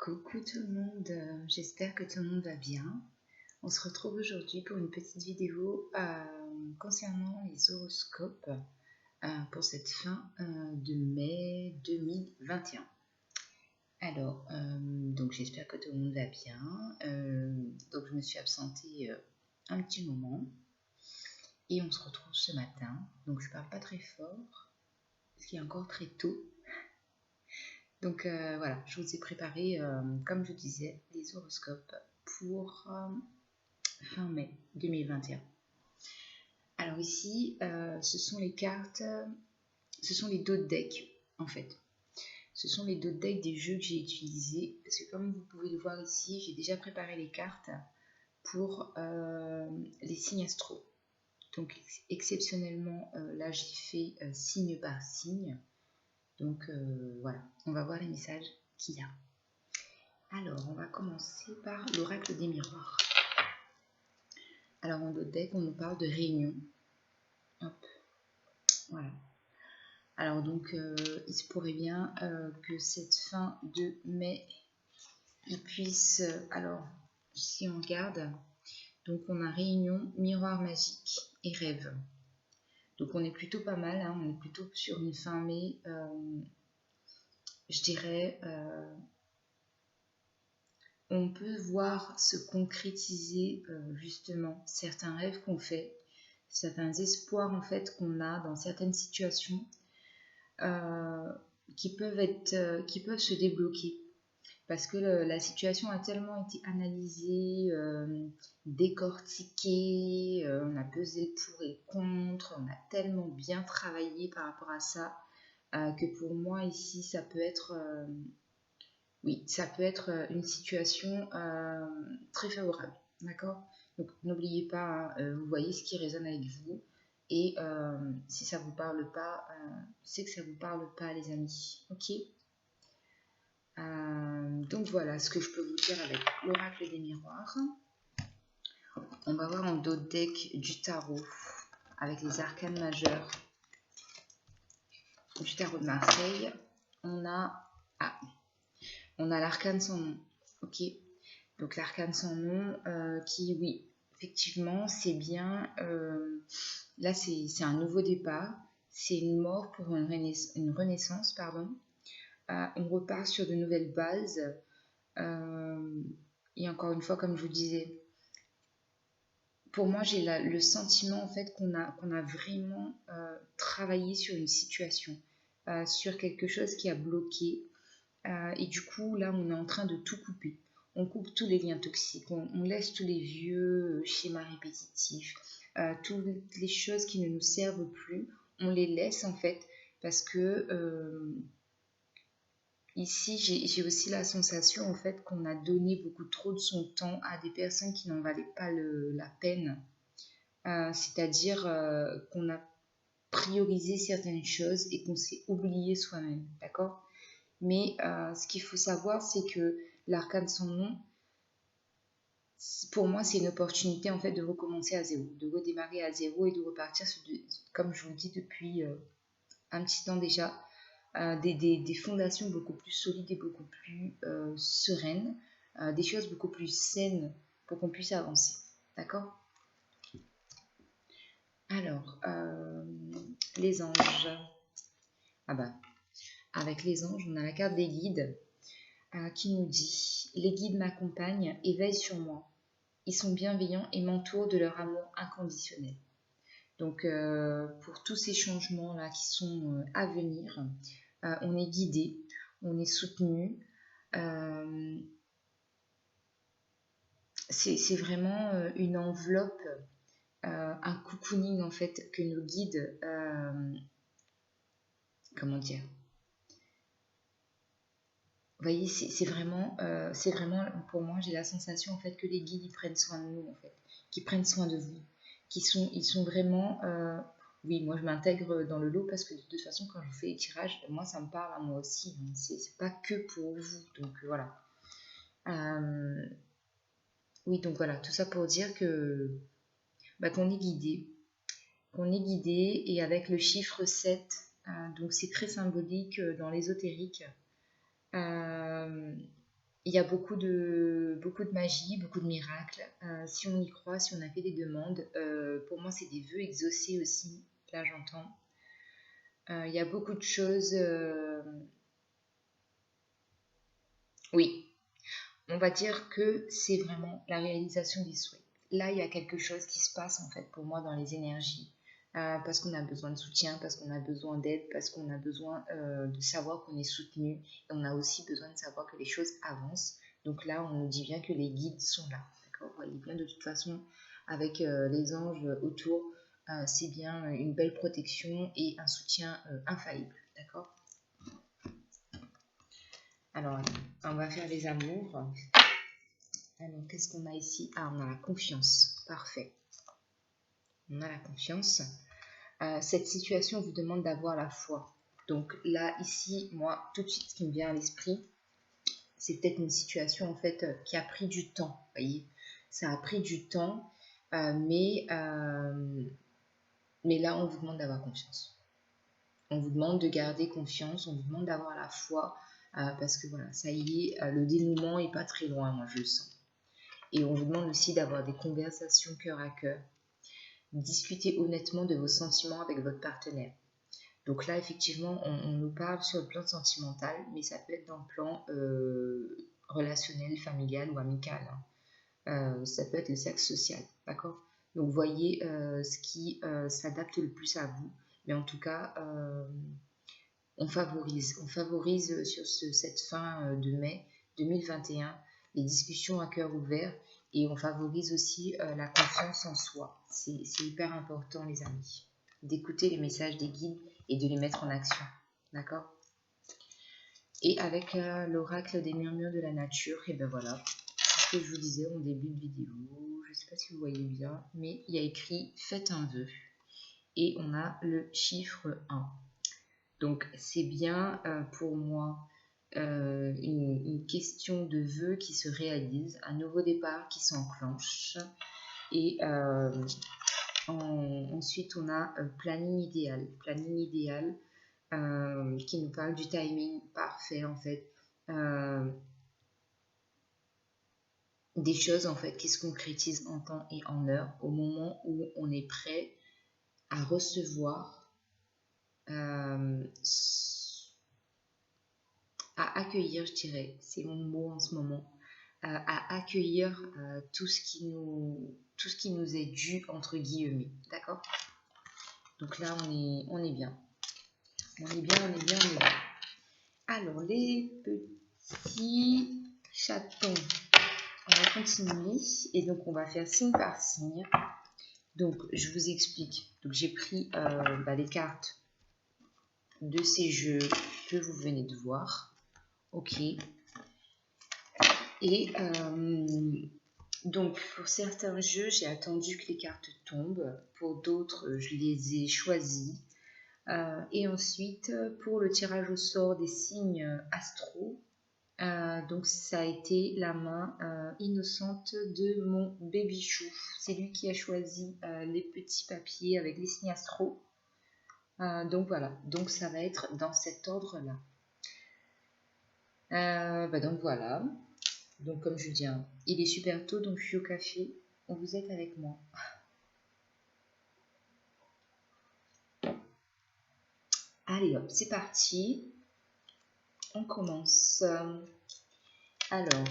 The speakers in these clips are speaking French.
Coucou tout le monde, j'espère que tout le monde va bien. On se retrouve aujourd'hui pour une petite vidéo concernant les horoscopes pour cette fin de mai 2021. Alors, donc j'espère que tout le monde va bien. Donc je me suis absentée un petit moment et on se retrouve ce matin. Donc je parle pas très fort parce qu'il est encore très tôt. Donc voilà, je vous ai préparé, comme je disais, les horoscopes pour fin mai 2021. Alors ici, ce sont les cartes, ce sont les dos de deck en fait. Ce sont les dos de deck des jeux que j'ai utilisés, parce que comme vous pouvez le voir ici, j'ai déjà préparé les cartes pour les signes astro. Donc exceptionnellement, là j'ai fait signe par signe. Donc voilà, on va voir les messages qu'il y a. Alors, on va commencer par l'oracle des miroirs. Alors, en dos de deck, on nous parle de réunion. Hop, voilà. Alors, donc, il se pourrait bien que cette fin de mai, il puisse... alors, si on regarde, donc on a réunion, miroir magique et rêve. Donc, on est plutôt pas mal, hein, on est plutôt sur une fin mai, je dirais... on peut voir se concrétiser justement certains rêves qu'on fait, certains espoirs en fait qu'on a dans certaines situations qui peuvent se débloquer parce que la situation a tellement été analysée, décortiquée, on a pesé le pour et le contre, on a tellement bien travaillé par rapport à ça que pour moi ici ça peut être oui, ça peut être une situation très favorable, d'accord? Donc n'oubliez pas, vous voyez ce qui résonne avec vous, et si ça vous parle pas, c'est que ça vous parle pas, les amis, ok? Donc voilà ce que je peux vous dire avec l'oracle des miroirs. On va voir en dos de deck du tarot avec les arcanes majeures du tarot de Marseille. On a l'arcane sans nom, ok? Donc l'arcane sans nom qui, oui, effectivement, c'est bien. Là, c'est un nouveau départ. C'est une mort pour une renaissance, pardon. On repart sur de nouvelles bases. Et encore une fois, comme je vous disais, pour moi, j'ai le sentiment en fait qu'on a vraiment travaillé sur une situation, sur quelque chose qui a bloqué. Et du coup, là, on est en train de tout couper. On coupe tous les liens toxiques, on laisse tous les vieux schémas répétitifs, toutes les choses qui ne nous servent plus, on les laisse en fait, parce que ici, j'ai aussi la sensation en fait qu'on a donné beaucoup trop de son temps à des personnes qui n'en valaient pas la peine. C'est-à-dire qu'on a priorisé certaines choses et qu'on s'est oublié soi-même, d'accord? Mais ce qu'il faut savoir, c'est que l'arcane sans nom, pour moi, c'est une opportunité en fait de recommencer à zéro, de redémarrer à zéro et de repartir sur, comme je vous le dis depuis un petit temps déjà, des fondations beaucoup plus solides et beaucoup plus sereines, des choses beaucoup plus saines pour qu'on puisse avancer. D'accord? Alors, les anges. Ah bah, avec les anges, on a la carte des guides qui nous dit « Les guides m'accompagnent et veillent sur moi. Ils sont bienveillants et m'entourent de leur amour inconditionnel. » Donc, pour tous ces changements-là qui sont à venir, on est guidé, on est soutenu. C'est vraiment une enveloppe, un cocooning en fait que nos guides, comment dire, vous voyez, c'est vraiment, pour moi, j'ai la sensation en fait que les guides ils prennent soin de nous en fait, qu'ils prennent soin de vous, ils sont vraiment, oui, moi je m'intègre dans le lot parce que de toute façon quand je vous fais les tirages, moi ça me parle à moi aussi, hein, c'est pas que pour vous, donc voilà. Oui, donc voilà, tout ça pour dire que qu'on est guidé, et avec le chiffre 7, donc c'est très symbolique dans l'ésotérique. il y a beaucoup de magie, beaucoup de miracles. Si on y croit, si on a fait des demandes, pour moi c'est des vœux exaucés aussi, là j'entends. Il y a beaucoup de choses. Oui, on va dire que c'est vraiment la réalisation des souhaits. Là, il y a quelque chose qui se passe en fait pour moi dans les énergies. Parce qu'on a besoin de soutien, parce qu'on a besoin d'aide, parce qu'on a besoin de savoir qu'on est soutenu. Et on a aussi besoin de savoir que les choses avancent. Donc là, on nous dit bien que les guides sont là. D'accord, vous voyez bien de toute façon, avec les anges autour, c'est bien une belle protection et un soutien infaillible. D'accord. Alors, on va faire les amours. Alors, qu'est-ce qu'on a ici? Ah, on a la confiance. Parfait. On a la confiance. Cette situation vous demande d'avoir la foi. Donc là, ici, moi, tout de suite, ce qui me vient à l'esprit, c'est peut-être une situation, en fait, qui a pris du temps. Vous voyez, ça a pris du temps, mais là, on vous demande d'avoir confiance. On vous demande de garder confiance, on vous demande d'avoir la foi, parce que voilà, ça y est, le dénouement n'est pas très loin, moi, je le sens. Et on vous demande aussi d'avoir des conversations cœur à cœur. Discutez honnêtement de vos sentiments avec votre partenaire. Donc là, effectivement, on nous parle sur le plan sentimental, mais ça peut être dans le plan relationnel, familial ou amical. Ça peut être le cercle social, d'accord? Donc voyez ce qui s'adapte le plus à vous. Mais en tout cas, on favorise sur cette fin de mai 2021 les discussions à cœur ouvert et on favorise aussi la confiance en soi. C'est hyper important, les amis, d'écouter les messages des guides et de les mettre en action. D'accord? Et avec l'oracle des murmures de la nature, et ben voilà, c'est ce que je vous disais en début de vidéo. Je ne sais pas si vous voyez bien, mais il y a écrit faites un vœu et on a le chiffre 1. Donc c'est bien pour moi une question de vœu qui se réalise, un nouveau départ qui s'enclenche. Et ensuite on a planning idéal. Planning idéal qui nous parle du timing parfait en fait. Des choses en fait qui se concrétisent en temps et en heure au moment où on est prêt à recevoir, à accueillir, je dirais, c'est mon mot en ce moment, à accueillir tout ce qui nous est dû entre guillemets, d'accord? Donc là on est bien. On est bien. Alors les petits chatons, on va continuer et donc on va faire signe par signe. Donc je vous explique. Donc j'ai pris les cartes de ces jeux que vous venez de voir. Ok. Et donc pour certains jeux, j'ai attendu que les cartes tombent. Pour d'autres, je les ai choisies. Et ensuite, pour le tirage au sort des signes astro, donc ça a été la main innocente de mon baby chou. C'est lui qui a choisi les petits papiers avec les signes astro. Donc voilà, donc ça va être dans cet ordre-là. Donc voilà. Donc comme je dis, hein, il est super tôt, donc je suis au café. Vous êtes avec moi. Allez hop, c'est parti. On commence. Alors,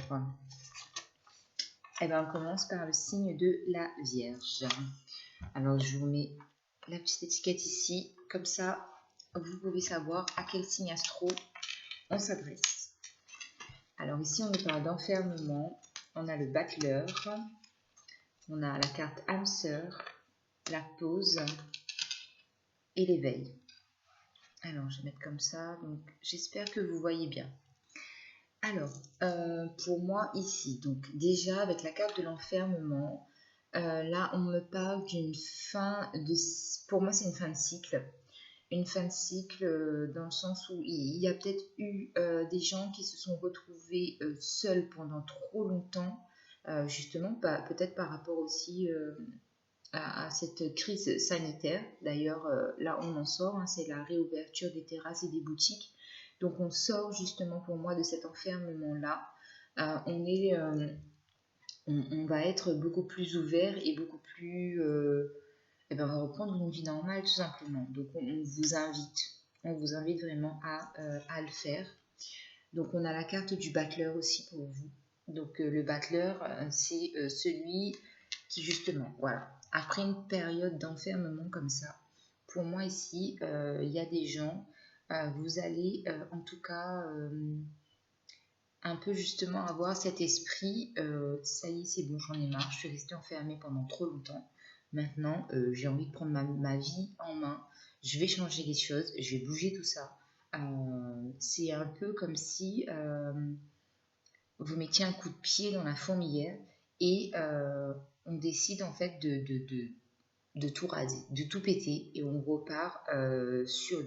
on commence par le signe de la Vierge. Alors je vous mets la petite étiquette ici, comme ça vous pouvez savoir à quel signe astro on s'adresse. Alors ici on nous parle d'enfermement, on a le battleur, on a la carte âme sœur, la pause et l'éveil. Alors je vais mettre comme ça, donc j'espère que vous voyez bien. Alors pour moi ici, donc déjà avec la carte de l'enfermement, là on me parle d'une fin de, pour moi c'est une fin de cycle. Une fin de cycle dans le sens où il y a peut-être eu des gens qui se sont retrouvés seuls pendant trop longtemps, justement, peut-être par rapport aussi à cette crise sanitaire. D'ailleurs, là on en sort, hein, c'est la réouverture des terrasses et des boutiques. Donc on sort justement pour moi de cet enfermement-là. On va être beaucoup plus ouvert et beaucoup plus... et ben, on va reprendre une vie normale tout simplement. Donc on vous invite vraiment à le faire. Donc on a la carte du battleur aussi pour vous. Donc le battleur, c'est celui qui justement, voilà, après une période d'enfermement comme ça, pour moi ici, il y a des gens, vous allez en tout cas un peu justement avoir cet esprit, ça y est, c'est bon, j'en ai marre, je suis restée enfermée pendant trop longtemps. Maintenant, j'ai envie de prendre ma vie en main, je vais changer les choses, je vais bouger tout ça. C'est un peu comme si vous mettiez un coup de pied dans la fourmilière et on décide en fait de tout raser, de tout péter et on repart sur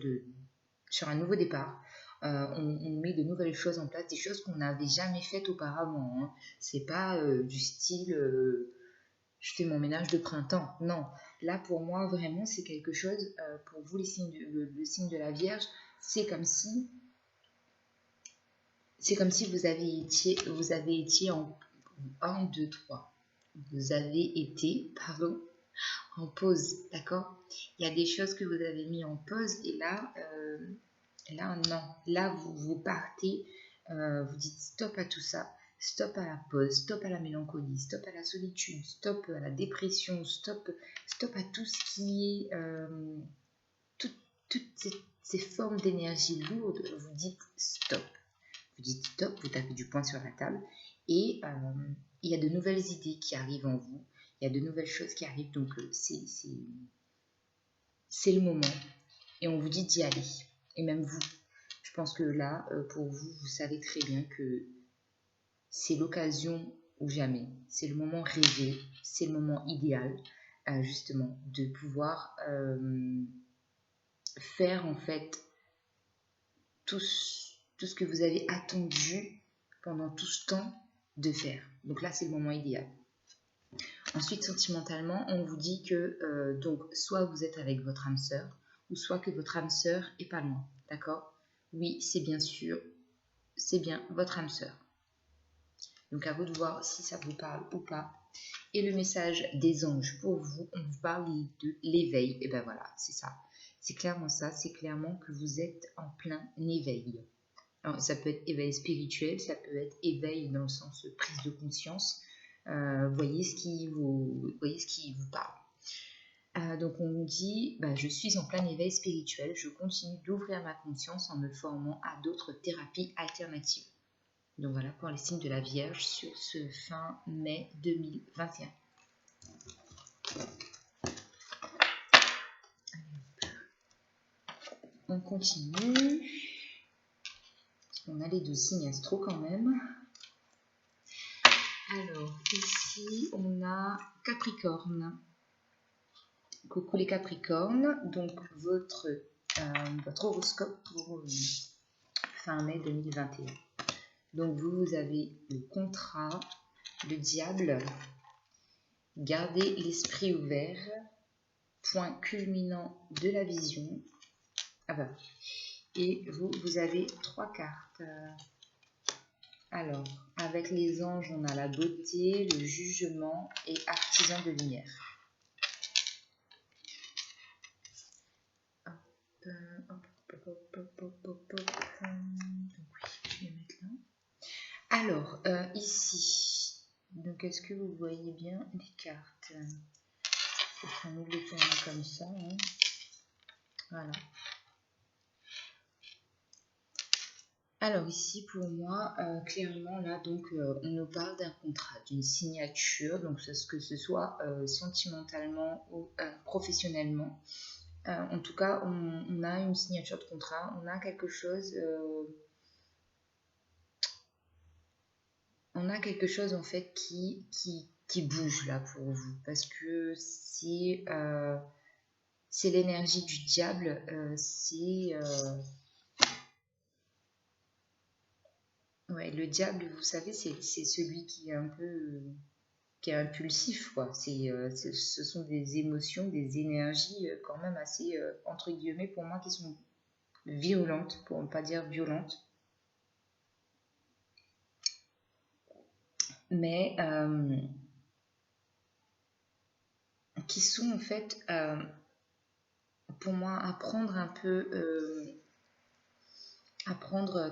un nouveau départ. On met de nouvelles choses en place, des choses qu'on n'avait jamais faites auparavant. Hein. C'est pas du style je fais mon ménage de printemps. Non, là pour moi vraiment c'est quelque chose, pour vous le signe de la Vierge, c'est comme si vous avez été en 1, 2, 3. Vous avez été, pardon, en pause, d'accord? Il y a des choses que vous avez mis en pause et là non. Là, vous partez, vous dites stop à tout ça, stop à la pause, stop à la mélancolie, stop à la solitude, stop à la dépression, stop à tout ce qui est, toutes ces formes d'énergie lourde. Vous dites stop. Vous dites stop, vous tapez du poing sur la table et il y a de nouvelles idées qui arrivent en vous, il y a de nouvelles choses qui arrivent, donc c'est le moment et on vous dit d'y aller. Et même vous, je pense que là, pour vous, vous savez très bien que c'est l'occasion ou jamais, c'est le moment rêvé, c'est le moment idéal, justement, de pouvoir faire en fait tout ce que vous avez attendu pendant tout ce temps de faire. Donc là, c'est le moment idéal. Ensuite, sentimentalement, on vous dit que donc soit vous êtes avec votre âme sœur, ou soit que votre âme sœur est pas loin. D'accord? Oui, c'est bien sûr, c'est bien votre âme sœur. Donc à vous de voir si ça vous parle ou pas. Et le message des anges pour vous, on vous parle de l'éveil. Et ben voilà, c'est ça. C'est clairement ça, c'est clairement que vous êtes en plein éveil. Alors, ça peut être éveil spirituel, ça peut être éveil dans le sens prise de conscience. Voyez ce qui vous parle. Donc on nous dit, je suis en plein éveil spirituel, je continue d'ouvrir ma conscience en me formant à d'autres thérapies alternatives. Donc voilà pour les signes de la Vierge sur ce fin mai 2021. On continue. On a les 2 signes astro quand même. Alors, ici, on a Capricorne. Coucou les Capricornes. Donc, votre horoscope pour fin mai 2021. Donc, vous avez le contrat, le diable, gardez l'esprit ouvert, point culminant de la vision. Et vous avez 3 cartes. Alors, avec les anges, on a la beauté, le jugement et artisan de lumière. Je vais mettre là. Alors, ici, donc est-ce que vous voyez bien les cartes? On ouvre les tourner comme ça. Hein. Voilà. Alors ici pour moi, clairement là donc on nous parle d'un contrat, d'une signature, donc que ce soit sentimentalement ou professionnellement. En tout cas, on a une signature de contrat, on a quelque chose en fait qui bouge là pour vous, parce que c'est l'énergie du diable, ouais, le diable, vous savez, c'est celui qui est un peu qui est impulsif, quoi. Ce sont des émotions, des énergies quand même assez, entre guillemets, pour moi, qui sont violentes, pour ne pas dire violentes. mais qui sont en fait, pour moi, à prendre un peu,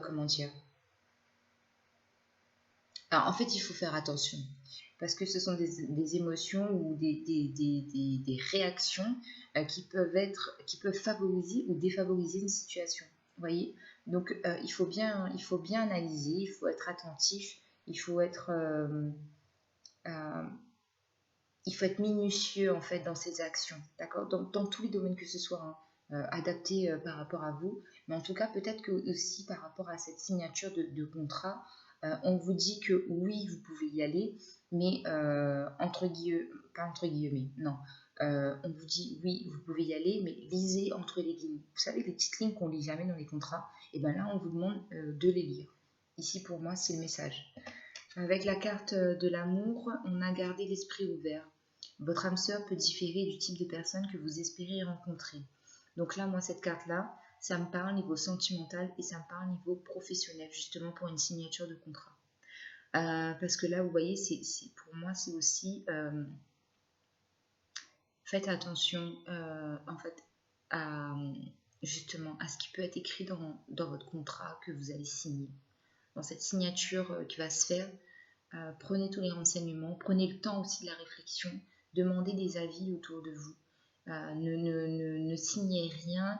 comment dire. Alors, en fait, il faut faire attention parce que ce sont des émotions ou des réactions qui peuvent favoriser ou défavoriser une situation. Vous voyez? Donc, il faut bien analyser, il faut être attentif, il faut être, euh, minutieux en fait dans ses actions, d'accord? Dans tous les domaines que ce soit, hein, adapté par rapport à vous, mais en tout cas peut-être que aussi par rapport à cette signature de contrat, on vous dit que oui, vous pouvez y aller, mais pas entre guillemets, non. On vous dit oui, vous pouvez y aller, mais lisez entre les lignes. Vous savez, les petites lignes qu'on lit jamais dans les contrats, et bien là, on vous demande de les lire. Ici, pour moi, c'est le message. Avec la carte de l'amour, on a gardé l'esprit ouvert. Votre âme sœur peut différer du type de personne que vous espérez rencontrer. Donc là, moi, cette carte-là, ça me parle au niveau sentimental et ça me parle au niveau professionnel, justement pour une signature de contrat. Parce que là, vous voyez, pour moi, c'est aussi... faites attention, en fait, justement, à ce qui peut être écrit dans votre contrat que vous allez signer. Dans cette signature qui va se faire, prenez tous les renseignements, prenez le temps aussi de la réflexion, demandez des avis autour de vous. Ne signez rien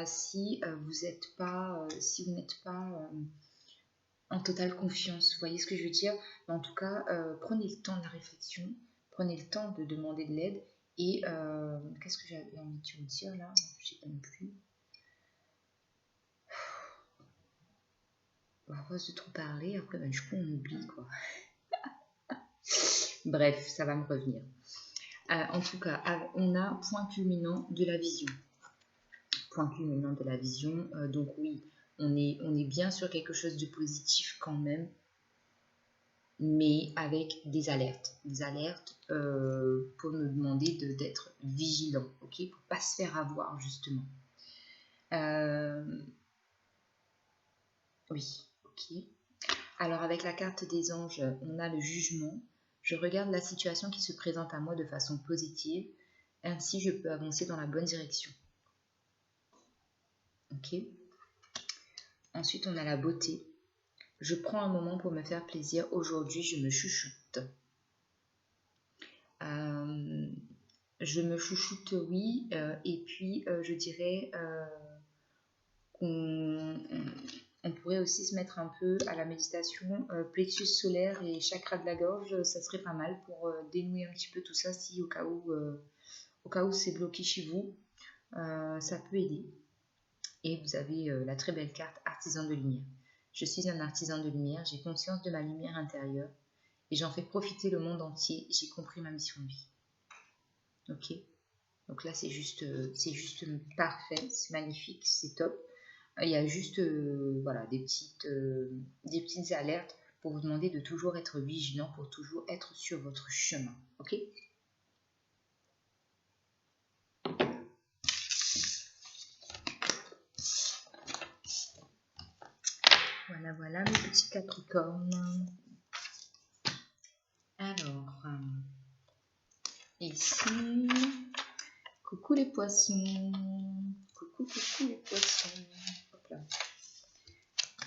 si vous n'êtes pas, en totale confiance. Vous voyez ce que je veux dire? Mais en tout cas, prenez le temps de la réflexion, prenez le temps de demander de l'aide. Et qu'est-ce que j'avais envie de vous dire là? Je sais pas non plus. À force de trop parler, après, du coup, on oublie quoi. Bref, ça va me revenir. En tout cas, on a point culminant de la vision. Point culminant de la vision. Donc oui, on est bien sur quelque chose de positif quand même, mais avec des alertes. Des alertes pour nous demander d'être vigilants, ok? Pour pas se faire avoir, justement. Oui, ok. Alors avec la carte des anges, on a le jugement. Je regarde la situation qui se présente à moi de façon positive, ainsi je peux avancer dans la bonne direction. Ok. Ensuite, on a la beauté. Je prends un moment pour me faire plaisir. Aujourd'hui, je me chuchote. Je me chouchoute, oui. Et puis, je dirais on pourrait aussi se mettre un peu à la méditation, plexus solaire et chakra de la gorge, ça serait pas mal pour dénouer un petit peu tout ça si au cas où c'est bloqué chez vous, ça peut aider. Et vous avez la très belle carte artisan de lumière. Je suis un artisan de lumière, j'ai conscience de ma lumière intérieure et j'en fais profiter le monde entier, j'ai compris ma mission de vie. Ok, donc là c'est juste parfait, c'est magnifique, c'est top. Il y a juste voilà, des petites alertes pour vous demander de toujours être vigilant, pour toujours être sur votre chemin. Ok? Voilà mes petits capricornes. Alors, ici, coucou les poissons. Coucou les poissons. Hop là.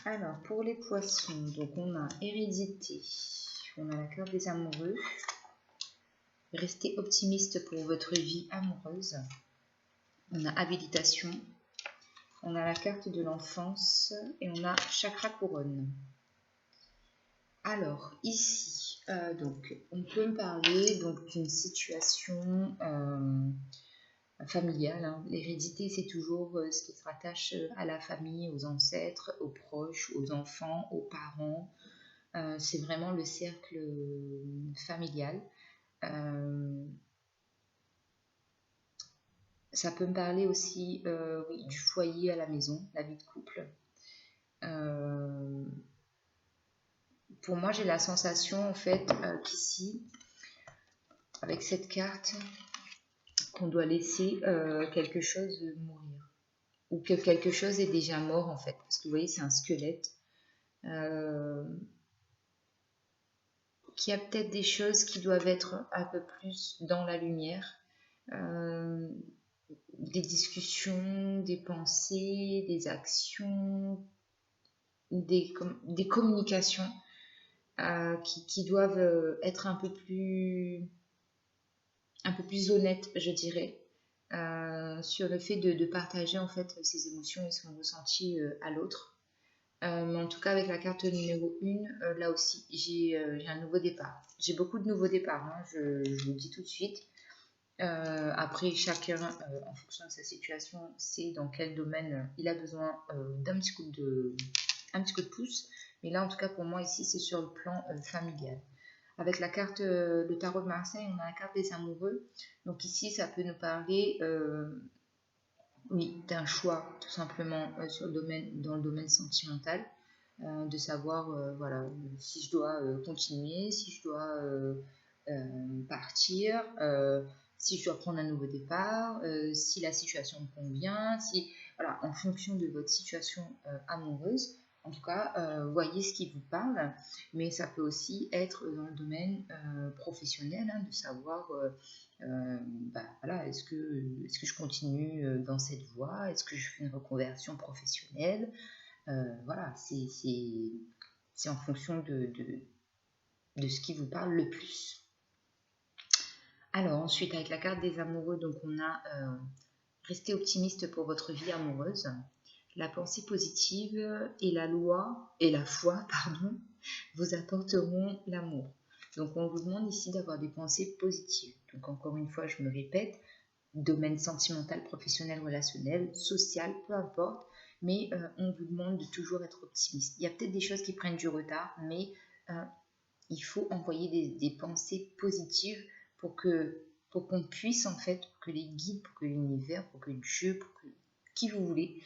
Alors, pour les poissons, donc on a hérédité, on a la carte des amoureux. Restez optimiste pour votre vie amoureuse. On a habilitation. On a la carte de l'enfance et on a chakra couronne. Alors, ici, donc, on peut me parler d'une situation familiale. Hein. L'hérédité, c'est toujours ce qui se rattache à la famille, aux ancêtres, aux proches, aux enfants, aux parents. C'est vraiment le cercle familial. Ça peut me parler aussi oui, du foyer à la maison, la vie de couple. Pour moi, j'ai la sensation en fait qu'ici, avec cette carte, qu'on doit laisser quelque chose mourir. Ou que quelque chose est déjà mort en fait. Parce que vous voyez, c'est un squelette qu'il y a peut-être des choses qui doivent être un peu plus dans la lumière. Des discussions, des pensées, des actions, des communications qui doivent être un peu plus honnêtes, je dirais, sur le fait de partager en fait ses émotions et son ressenti à l'autre. Mais en tout cas, avec la carte numéro 1, là aussi, j'ai un nouveau départ. J'ai beaucoup de nouveaux départs, hein, je vous le dis tout de suite. Après, chacun, en fonction de sa situation, sait dans quel domaine il a besoin d'un petit coup de pouce. Mais là, en tout cas, pour moi, ici, c'est sur le plan familial. Avec la carte, le tarot de Marseille, on a la carte des amoureux. Donc ici, ça peut nous parler, oui, d'un choix, tout simplement, dans le domaine sentimental. De savoir, voilà, si je dois continuer, si je dois partir, si je dois prendre un nouveau départ, si la situation me convient, voilà, en fonction de votre situation amoureuse. En tout cas, voyez ce qui vous parle, mais ça peut aussi être dans le domaine professionnel, hein, de savoir, voilà, est-ce que je continue dans cette voie, est-ce que je fais une reconversion professionnelle, voilà, c'est en fonction de ce qui vous parle le plus. Alors ensuite, avec la carte des amoureux, donc on a restez optimiste pour votre vie amoureuse. La pensée positive et la foi, vous apporteront l'amour. Donc on vous demande ici d'avoir des pensées positives. Donc encore une fois, je me répète, domaine sentimental, professionnel, relationnel, social, peu importe, mais on vous demande de toujours être optimiste. Il y a peut-être des choses qui prennent du retard, mais il faut envoyer des pensées positives pour qu'on puisse en fait, pour que les guides, pour que l'univers, pour que Dieu, pour que qui vous voulez,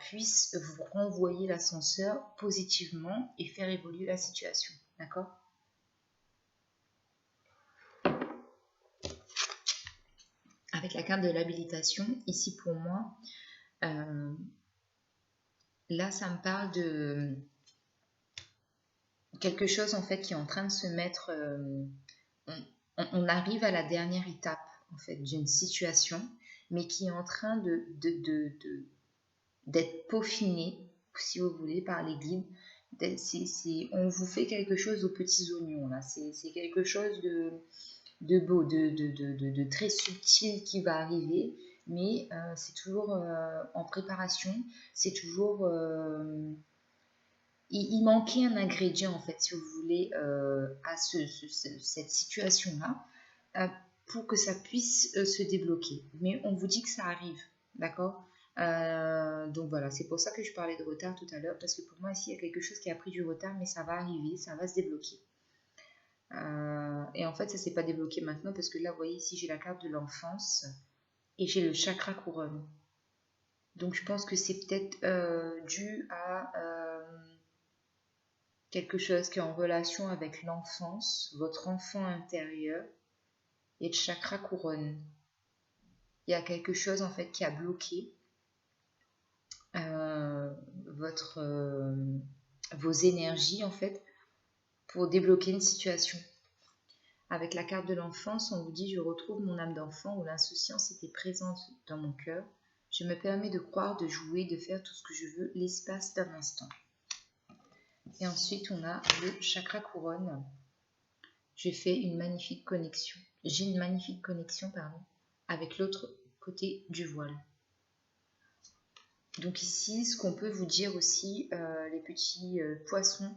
puisse vous renvoyer l'ascenseur positivement et faire évoluer la situation. D'accord ? Avec la carte de l'habilitation, ici pour moi, là ça me parle de quelque chose en fait qui est en train de se mettre, on arrive à la dernière étape en fait d'une situation, mais qui est en train d'être peaufinée, si vous voulez, par les guides. On vous fait quelque chose aux petits oignons là, c'est quelque chose de beau, de très subtil qui va arriver, mais c'est toujours en préparation, c'est toujours il manquait un ingrédient en fait, si vous voulez, à cette situation-là, pour que ça puisse se débloquer. Mais on vous dit que ça arrive, d'accord ? Donc voilà, c'est pour ça que je parlais de retard tout à l'heure, parce que pour moi ici il y a quelque chose qui a pris du retard, mais ça va arriver, ça va se débloquer. Et en fait ça s'est pas débloqué maintenant, parce que là vous voyez ici j'ai la carte de l'enfance et j'ai le chakra couronne. Donc je pense que c'est peut-être dû à quelque chose qui est en relation avec l'enfance, votre enfant intérieur et le chakra couronne. Il y a quelque chose en fait qui a bloqué vos énergies en fait pour débloquer une situation. Avec la carte de l'enfance, on vous dit: je retrouve mon âme d'enfant où l'insouciance était présente dans mon cœur. Je me permets de croire, de jouer, de faire tout ce que je veux, l'espace d'un instant. Et ensuite, on a le chakra couronne. J'ai une magnifique connexion avec l'autre côté du voile. Donc ici, ce qu'on peut vous dire aussi, les petits poissons,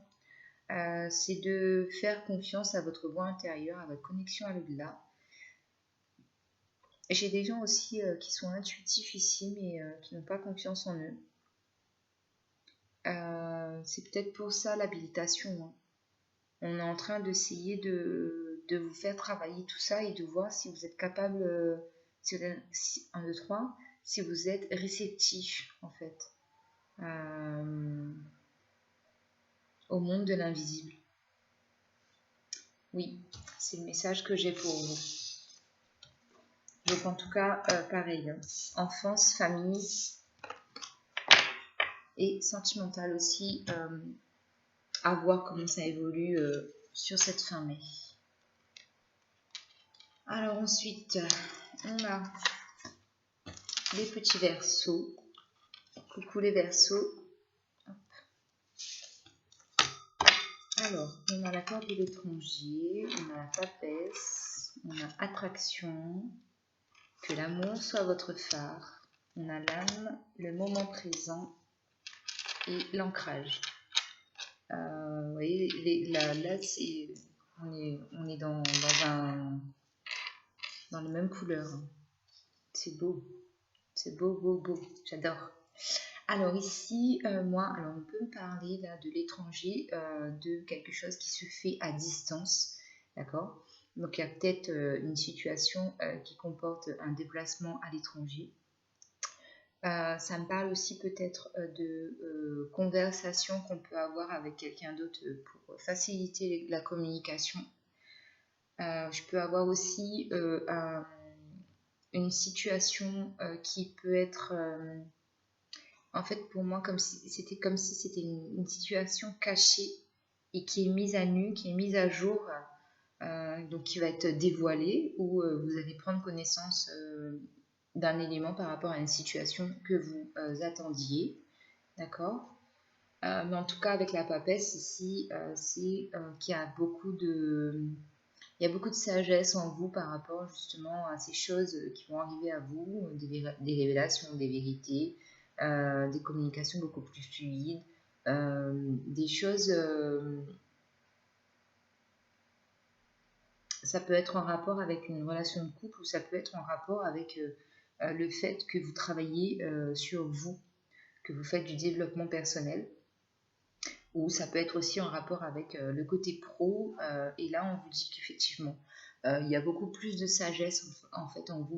c'est de faire confiance à votre voix intérieure, à votre connexion à l'au-delà. J'ai des gens aussi qui sont intuitifs ici, mais qui n'ont pas confiance en eux. C'est peut-être pour ça l'habilitation, hein. On est en train d'essayer de vous faire travailler tout ça et de voir si vous êtes capable, si vous êtes réceptif en fait au monde de l'invisible. Oui, c'est le message que j'ai pour vous. Donc en tout cas, pareil, hein. Enfance, famille et sentimental aussi, à voir comment ça évolue sur cette fin mai. Alors ensuite, on a les petits Verseaux. Coucou les Verseaux. Alors, on a la carte de l'étranger, on a la papesse, on a attraction, que l'amour soit votre phare, on a l'âme, le moment présent et l'ancrage. Vous voyez, là on est dans les mêmes couleurs. C'est beau, j'adore. Alors ici, on peut me parler là de l'étranger, de quelque chose qui se fait à distance, d'accord? Donc il y a peut-être une situation qui comporte un déplacement à l'étranger. Ça me parle aussi peut-être de conversations qu'on peut avoir avec quelqu'un d'autre pour faciliter la communication. Je peux avoir aussi une situation qui peut être... en fait, pour moi, comme si c'était une situation cachée et qui est mise à nu, qui est mise à jour, donc qui va être dévoilée, où vous allez prendre connaissance d'un élément par rapport à une situation que vous attendiez, d'accord? Mais en tout cas, avec la papesse ici, c'est qu'il y a beaucoup de sagesse en vous par rapport justement à ces choses qui vont arriver à vous, des révélations, des vérités, des communications beaucoup plus fluides, des choses... ça peut être en rapport avec une relation de couple ou ça peut être en rapport avec le fait que vous travaillez sur vous, que vous faites du développement personnel. Ou ça peut être aussi en rapport avec le côté pro, et là on vous dit qu'effectivement il y a beaucoup plus de sagesse en fait en vous,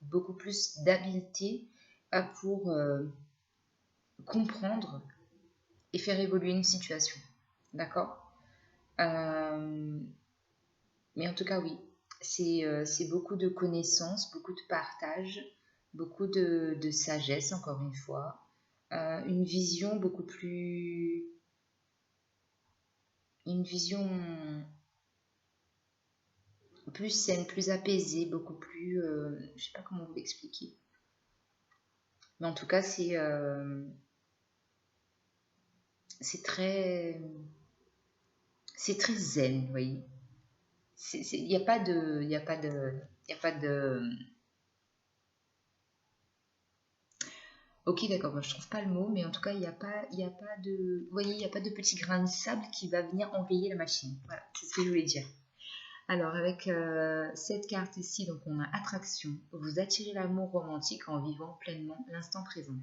beaucoup plus d'habileté pour comprendre et faire évoluer une situation, d'accord? Mais en tout cas oui, c'est beaucoup de connaissances, beaucoup de partage, beaucoup de sagesse encore une fois, une vision beaucoup plus... une vision plus saine, plus apaisée, beaucoup plus... je sais pas comment vous l'expliquer. Mais en tout cas, c'est très zen, vous voyez. Il n'y a pas de... Ok, d'accord, moi je trouve pas le mot, mais en tout cas, il n'y a pas de... Vous voyez, il n'y a pas de petit grain de sable qui va venir enrayer la machine. Voilà, c'est ce que je voulais dire. Alors, avec cette carte ici, donc on a attraction. Vous attirez l'amour romantique en vivant pleinement l'instant présent.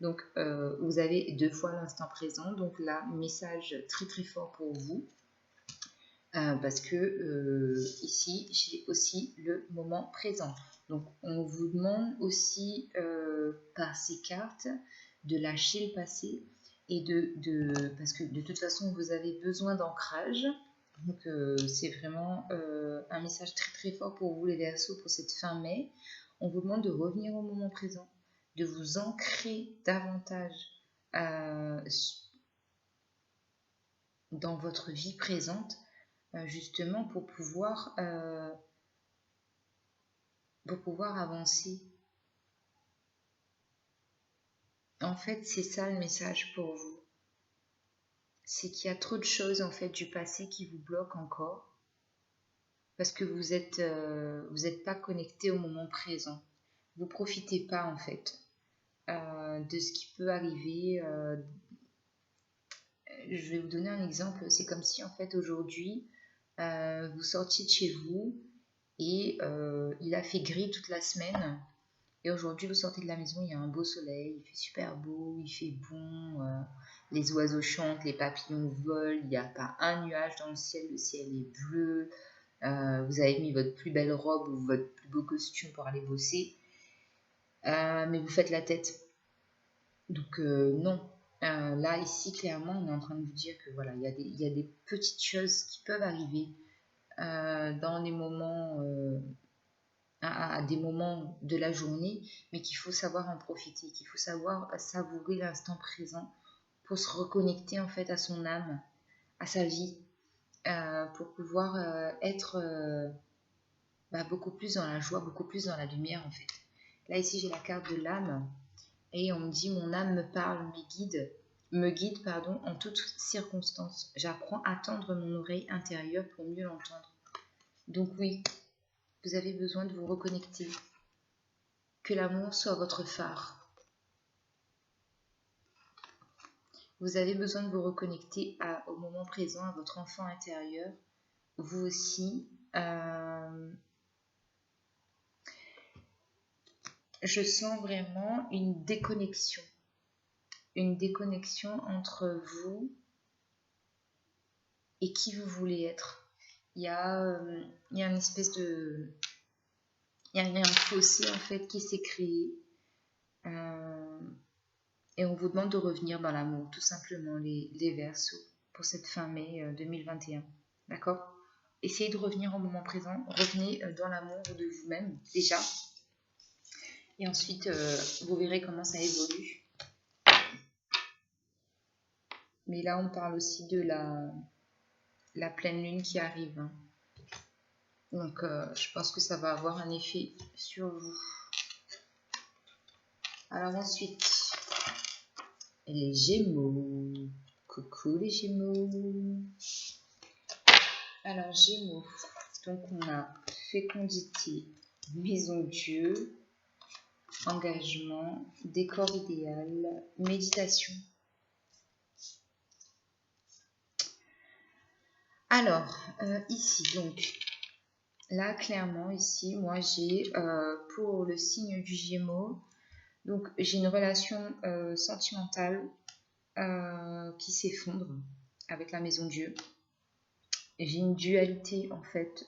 Donc, vous avez 2 fois l'instant présent. Donc là, message très très fort pour vous. Parce que ici, j'ai aussi le moment présent. Donc, on vous demande aussi, par ces cartes, de lâcher le passé et parce que de toute façon, vous avez besoin d'ancrage. Donc c'est vraiment un message très très fort pour vous les Verseaux pour cette fin mai. On vous demande de revenir au moment présent, de vous ancrer davantage dans votre vie présente, justement pour pouvoir avancer. En fait, c'est ça le message pour vous. C'est qu'il y a trop de choses en fait du passé qui vous bloquent encore. Parce que vous êtes pas connecté au moment présent. Vous profitez pas en fait de ce qui peut arriver. Je vais vous donner un exemple. C'est comme si en fait aujourd'hui vous sortiez de chez vous et il a fait gris toute la semaine. Et aujourd'hui vous sortez de la maison, il y a un beau soleil, il fait super beau, il fait bon, les oiseaux chantent, les papillons volent, il n'y a pas un nuage dans le ciel est bleu. Vous avez mis votre plus belle robe ou votre plus beau costume pour aller bosser, mais vous faites la tête. Donc non. Là, ici, clairement, on est en train de vous dire que voilà, il y a des petites choses qui peuvent arriver dans les moments, à des moments de la journée, mais qu'il faut savoir en profiter, qu'il faut savoir savourer l'instant présent pour se reconnecter en fait à son âme, à sa vie. pour pouvoir être beaucoup plus dans la joie, beaucoup plus dans la lumière en fait. Là ici j'ai la carte de l'âme et on me dit mon âme me parle, me guide en toutes circonstances. J'apprends à tendre mon oreille intérieure pour mieux l'entendre. Donc oui, vous avez besoin de vous reconnecter. Que l'amour soit votre phare. Vous avez besoin de vous reconnecter au moment présent, à votre enfant intérieur. Vous aussi. Je sens vraiment une déconnexion. Une déconnexion entre vous et qui vous voulez être. Il y a une espèce de... Il y a un fossé en fait qui s'est créé. Et on vous demande de revenir dans l'amour, tout simplement, les Verseaux, pour cette fin mai 2021. D'accord? Essayez de revenir au moment présent. Revenez dans l'amour de vous-même, déjà. Et ensuite, vous verrez comment ça évolue. Mais là, on parle aussi de la pleine lune qui arrive. Hein. Donc, je pense que ça va avoir un effet sur vous. Alors ensuite, les Gémeaux. Coucou les Gémeaux. Alors Gémeaux, donc on a fécondité, maison Dieu, engagement, décor idéal, méditation. Alors, ici, donc, là, clairement, ici, moi, j'ai, pour le signe du Gémeaux, donc, j'ai une relation sentimentale qui s'effondre avec la maison Dieu. J'ai une dualité, en fait,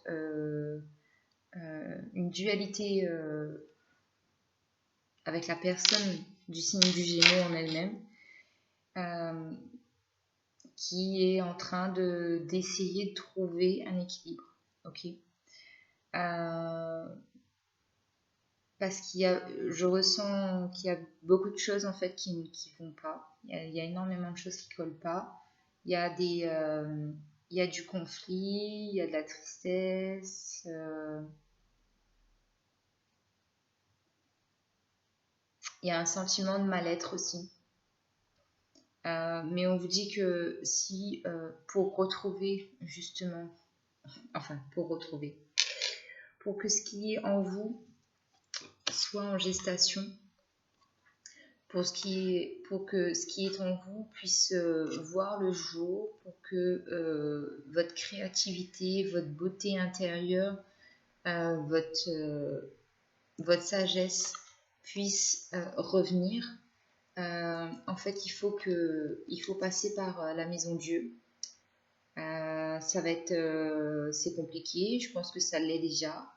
avec la personne du signe du Gémeaux en elle-même, qui est en train d'essayer de trouver un équilibre. Ok. Parce je ressens qu'il y a beaucoup de choses en fait qui ne vont pas. Il y a énormément de choses qui ne collent pas. Il y a du conflit, il y a de la tristesse. Il y a un sentiment de mal-être aussi. Mais on vous dit que si pour retrouver justement, pour que ce qui est en vous soit en gestation, pour que ce qui est en vous puisse voir le jour, pour que votre créativité, votre beauté intérieure, votre sagesse puisse revenir. En fait, il faut passer par la maison Dieu. Ça va être, c'est compliqué. Je pense que ça l'est déjà.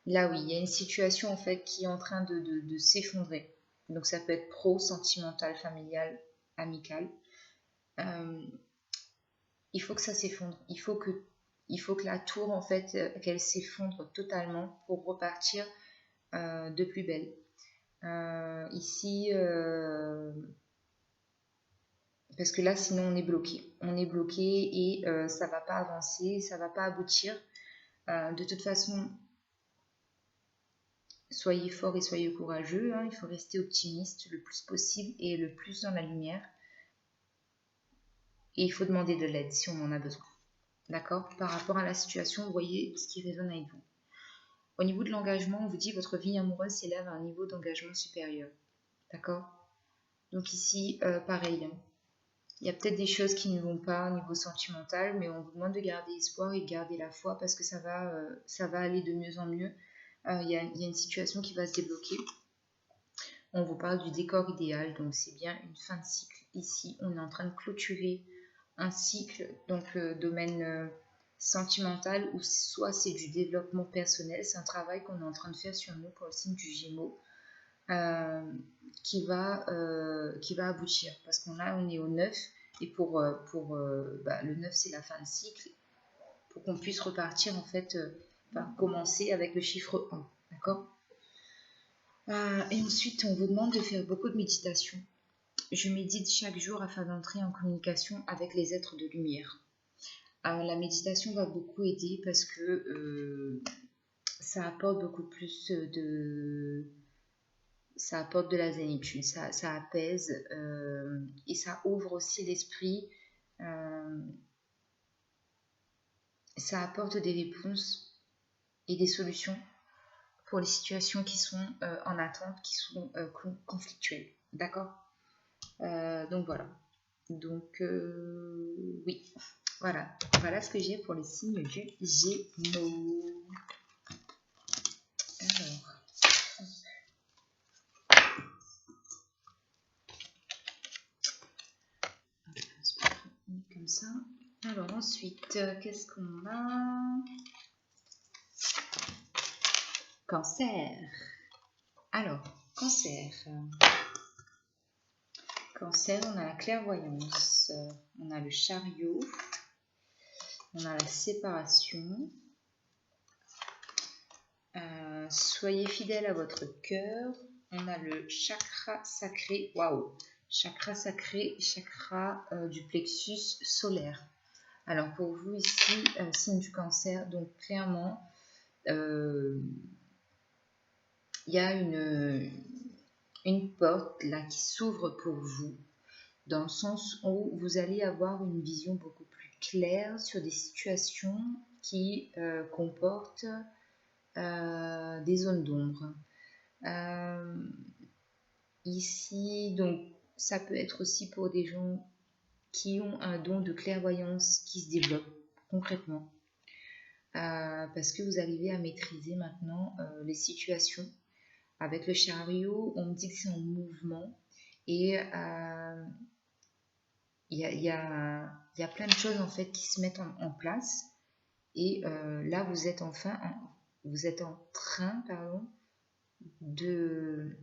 Là, oui, il y a une situation en fait qui est en train de s'effondrer. Donc, ça peut être pro, sentimental, familial, amical. Il faut que ça s'effondre. Il faut que la tour en fait, qu'elle s'effondre totalement pour repartir de plus belle. Ici, parce que là, sinon, on est bloqué. On est bloqué et ça va pas avancer, ça va pas aboutir. De toute façon, soyez fort et soyez courageux. Hein. Il faut rester optimiste le plus possible et le plus dans la lumière. Et il faut demander de l'aide si on en a besoin. D'accord? Par rapport à la situation, vous voyez ce qui résonne avec vous. Au niveau de l'engagement, on vous dit que votre vie amoureuse s'élève à un niveau d'engagement supérieur. D'accord? Donc ici, pareil. Hein. Il y a peut-être des choses qui ne vont pas au niveau sentimental, mais on vous demande de garder espoir et de garder la foi parce que ça va aller de mieux en mieux. Il y a une situation qui va se débloquer. On vous parle du décor idéal, donc c'est bien une fin de cycle. Ici, on est en train de clôturer un cycle, donc domaine sentimental, ou soit c'est du développement personnel, c'est un travail qu'on est en train de faire sur nous pour le signe du Gémeaux, qui va aboutir, parce qu'on est au 9, et pour le 9 c'est la fin de cycle, pour qu'on puisse repartir en fait, commencer avec le chiffre 1, d'accord. Et ensuite on vous demande de faire beaucoup de méditation. je médite chaque jour afin d'entrer en communication avec les êtres de lumière. La méditation va beaucoup aider parce que ça apporte beaucoup plus ça apporte de la zénitude, ça apaise et ça ouvre aussi l'esprit. Ça apporte des réponses et des solutions pour les situations qui sont en attente, qui sont conflictuelles. D'accord. Donc voilà. Donc oui. Voilà ce que j'ai pour les signes du Gémeaux. Alors. Comme ça. Alors ensuite, qu'est-ce qu'on a? Cancer. Alors, cancer. Cancer, on a la clairvoyance, on a le chariot, on a la séparation. Soyez fidèle à votre cœur. On a le chakra sacré. Waouh! Chakra sacré, chakra du plexus solaire. Alors pour vous ici, signe du cancer, donc clairement, il y a une porte là qui s'ouvre pour vous, dans le sens où vous allez avoir une vision beaucoup plus claire sur des situations qui comportent des zones d'ombre. Ici, donc, ça peut être aussi pour des gens qui ont un don de clairvoyance qui se développe concrètement. Parce que vous arrivez à maîtriser maintenant les situations. Avec le chariot, on me dit que c'est en mouvement et il y a plein de choses en fait qui se mettent en place. Et là, vous êtes en train de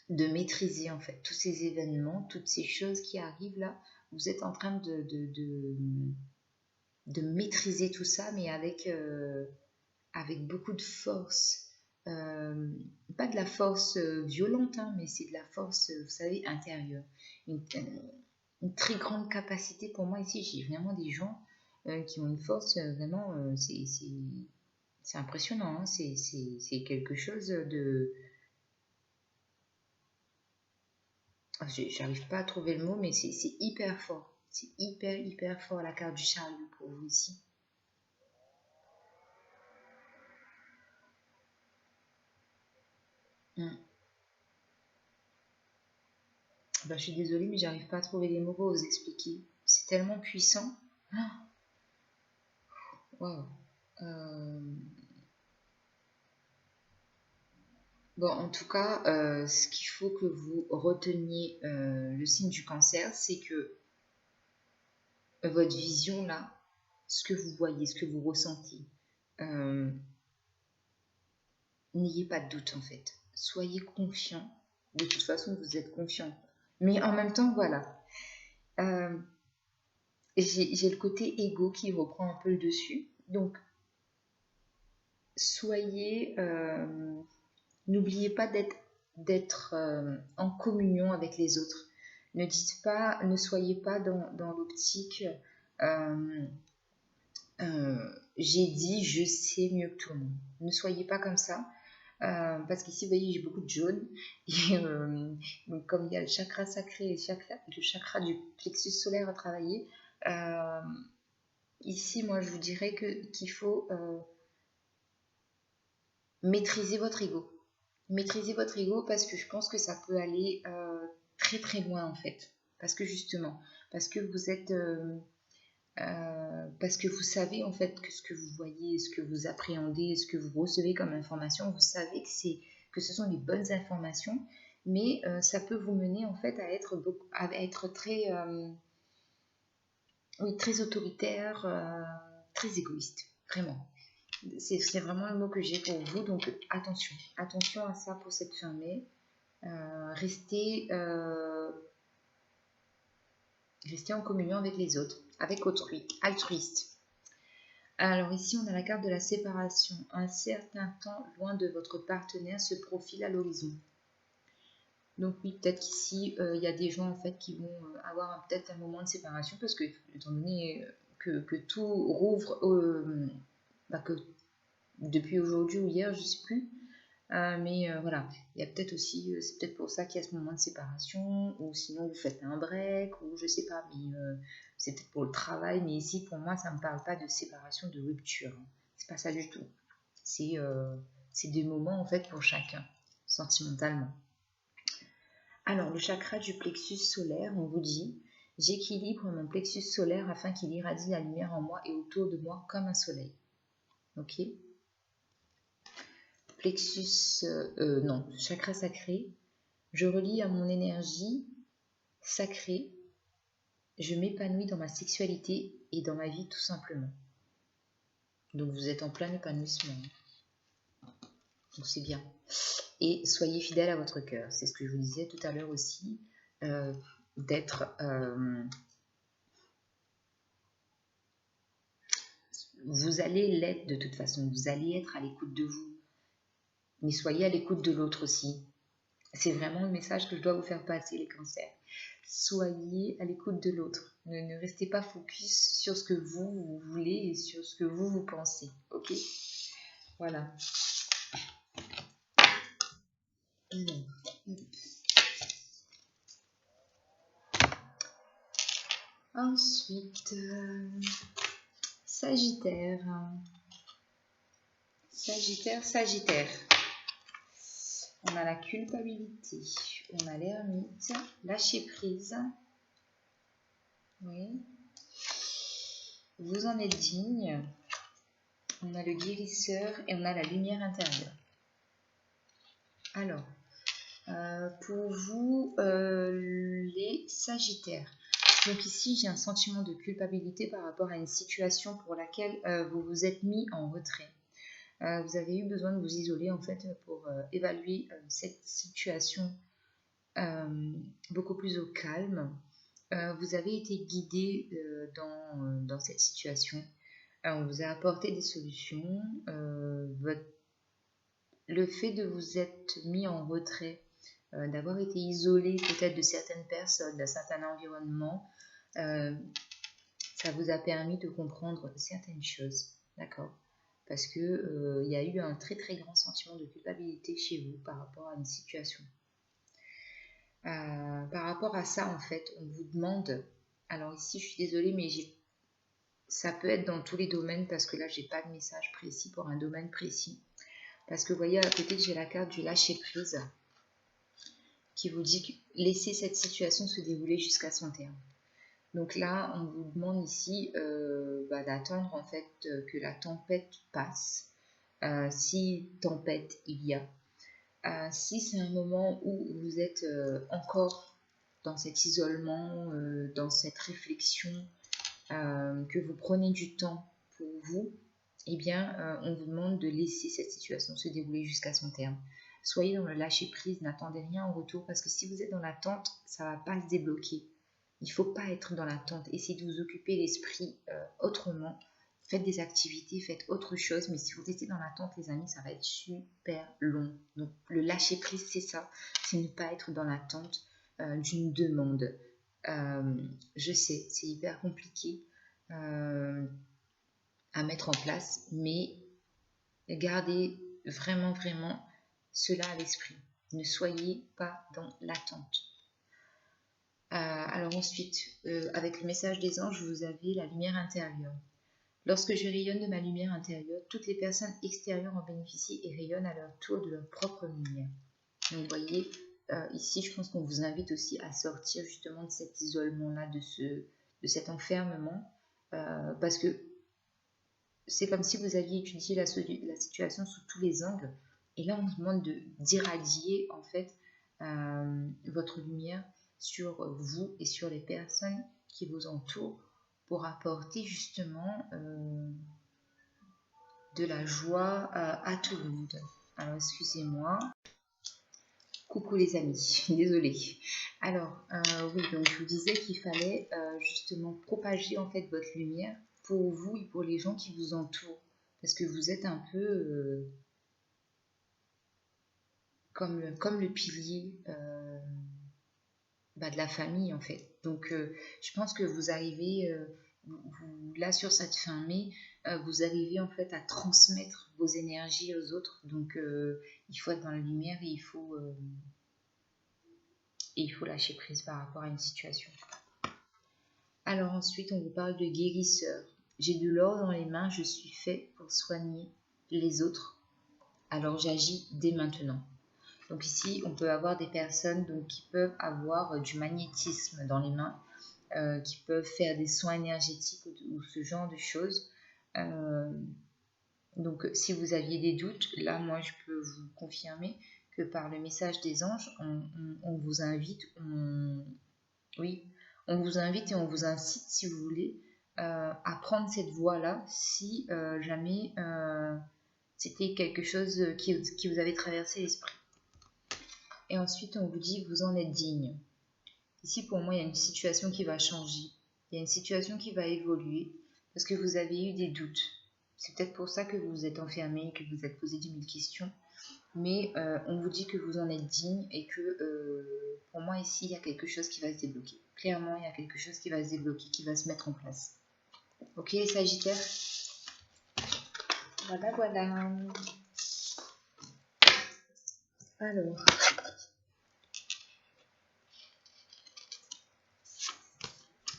maîtriser en fait tous ces événements, toutes ces choses qui arrivent là. Vous êtes en train de maîtriser tout ça, mais avec beaucoup de force. Pas de la force violente, hein, mais c'est de la force, vous savez, intérieure. Une très grande capacité. Pour moi ici, j'ai vraiment des gens qui ont une force vraiment, c'est impressionnant, hein, c'est quelque chose de... J'arrive pas à trouver le mot, mais c'est hyper fort. C'est hyper fort la carte du chariot pour vous ici. Ben, je suis désolée, mais j'arrive pas à trouver les mots pour vous expliquer. C'est tellement puissant. Waouh. Bon, en tout cas, ce qu'il faut que vous reteniez le signe du cancer, c'est que votre vision là, ce que vous voyez, ce que vous ressentez, n'ayez pas de doute en fait. Soyez confiant. De toute façon, vous êtes confiant. Mais en même temps, voilà. J'ai le côté égo qui reprend un peu le dessus. Donc, soyez... n'oubliez pas d'être en communion avec les autres. Ne soyez pas dans l'optique j'ai dit, je sais mieux que tout le monde. Ne soyez pas comme ça. Parce qu'ici, vous voyez, j'ai beaucoup de jaune. Et donc, comme il y a le chakra sacré et le chakra du plexus solaire à travailler, ici, moi, je vous dirais qu'il faut maîtriser votre ego. Maîtriser votre ego parce que je pense que ça peut aller très loin en fait. Parce que justement, parce que vous êtes... parce que vous savez en fait que ce que vous voyez, ce que vous appréhendez, ce que vous recevez comme information, vous savez que ce sont les bonnes informations, mais ça peut vous mener en fait à être très, très autoritaire, très égoïste, vraiment. C'est vraiment le mot que j'ai pour vous, donc attention à ça pour cette fin mai. Restez en communion avec les autres, avec autrui, altruiste. Alors ici, on a la carte de la séparation. Un certain temps loin de votre partenaire se profile à l'horizon. Donc oui, peut-être qu'ici, il y a des gens en fait qui vont avoir peut-être un moment de séparation parce que, étant donné que tout rouvre, que depuis aujourd'hui ou hier, je ne sais plus. Mais voilà, il y a peut-être aussi, c'est peut-être pour ça qu'il y a ce moment de séparation, ou sinon vous faites un break, ou je sais pas, mais c'est peut-être pour le travail, mais ici pour moi ça me parle pas de séparation, de rupture, hein. C'est pas ça du tout. C'est des moments en fait pour chacun, sentimentalement. Alors le chakra du plexus solaire, on vous dit, j'équilibre mon plexus solaire afin qu'il irradie la lumière en moi et autour de moi comme un soleil. Ok? Plexus, non, chakra sacré, je relie à mon énergie sacrée, je m'épanouis dans ma sexualité et dans ma vie tout simplement. Donc vous êtes en plein épanouissement. Donc c'est bien. Et soyez fidèle à votre cœur. C'est ce que je vous disais tout à l'heure aussi, d'être... vous allez l'être de toute façon, vous allez être à l'écoute de vous. Mais soyez à l'écoute de l'autre aussi. C'est vraiment le message que je dois vous faire passer, les cancers. Soyez à l'écoute de l'autre. Ne restez pas focus sur ce que vous voulez et sur ce que vous pensez. Ok? Voilà. Ensuite, Sagittaire. Sagittaire. On a la culpabilité, on a l'ermite, lâcher prise. Oui. Vous en êtes digne. On a le guérisseur et on a la lumière intérieure. Alors, pour vous, les Sagittaires. Donc ici, j'ai un sentiment de culpabilité par rapport à une situation pour laquelle vous vous êtes mis en retrait. Vous avez eu besoin de vous isoler en fait pour évaluer cette situation beaucoup plus au calme. Vous avez été guidé dans cette situation. On vous a apporté des solutions. Le fait de vous être mis en retrait, d'avoir été isolé peut-être de certaines personnes, d'un certain environnement, ça vous a permis de comprendre certaines choses, d'accord? Parce que il y a eu un très très grand sentiment de culpabilité chez vous par rapport à une situation. Par rapport à ça, en fait, on vous demande, alors ici je suis désolée, mais ça peut être dans tous les domaines parce que là j'ai pas de message précis pour un domaine précis. Parce que vous voyez à côté j'ai la carte du lâcher prise qui vous dit que laissez cette situation se dérouler jusqu'à son terme. Donc là, on vous demande ici d'attendre en fait que la tempête passe. Si tempête il y a. Si c'est un moment où vous êtes encore dans cet isolement, dans cette réflexion, que vous prenez du temps pour vous, eh bien, on vous demande de laisser cette situation se dérouler jusqu'à son terme. Soyez dans le lâcher-prise, n'attendez rien en retour, parce que si vous êtes dans l'attente, ça ne va pas se débloquer. Il ne faut pas être dans l'attente. Essayez de vous occuper l'esprit autrement. Faites des activités, faites autre chose. Mais si vous restez dans l'attente, les amis, ça va être super long. Donc, le lâcher-prise, c'est ça. C'est ne pas être dans l'attente d'une demande. Je sais, c'est hyper compliqué à mettre en place, mais gardez vraiment, vraiment cela à l'esprit. Ne soyez pas dans l'attente. Alors ensuite, avec le message des anges, vous avez la lumière intérieure. Lorsque je rayonne de ma lumière intérieure, toutes les personnes extérieures en bénéficient et rayonnent à leur tour de leur propre lumière. Donc vous voyez, ici je pense qu'on vous invite aussi à sortir justement de cet isolement-là, de cet enfermement, parce que c'est comme si vous aviez étudié la situation sous tous les angles, et là on vous demande d'irradier en fait votre lumière sur vous et sur les personnes qui vous entourent pour apporter justement de la joie à tout le monde. Alors excusez-moi. Coucou les amis, désolée. Alors oui, donc je vous disais qu'il fallait justement propager en fait votre lumière pour vous et pour les gens qui vous entourent. Parce que vous êtes un peu... comme le pilier de la famille en fait. Donc je pense que vous arrivez, là sur cette fin mai, vous arrivez en fait à transmettre vos énergies aux autres. Donc il faut être dans la lumière et il faut lâcher prise par rapport à une situation. Alors ensuite, on vous parle de guérisseur. J'ai de l'or dans les mains, je suis fait pour soigner les autres. Alors j'agis dès maintenant. Donc ici, on peut avoir des personnes donc, qui peuvent avoir du magnétisme dans les mains, qui peuvent faire des soins énergétiques ou ce genre de choses. Donc si vous aviez des doutes, là moi je peux vous confirmer que par le message des anges, on vous invite, on vous invite et on vous incite, si vous voulez, à prendre cette voie-là si jamais c'était quelque chose qui vous avait traversé l'esprit. Et ensuite, on vous dit, vous en êtes digne. Ici, pour moi, il y a une situation qui va changer. Il y a une situation qui va évoluer parce que vous avez eu des doutes. C'est peut-être pour ça que vous vous êtes enfermé, que vous vous êtes posé 10 000 questions. Mais on vous dit que vous en êtes digne et que pour moi ici il y a quelque chose qui va se débloquer. Clairement il y a quelque chose qui va se débloquer, qui va se mettre en place. Ok les Sagittaires? Voilà.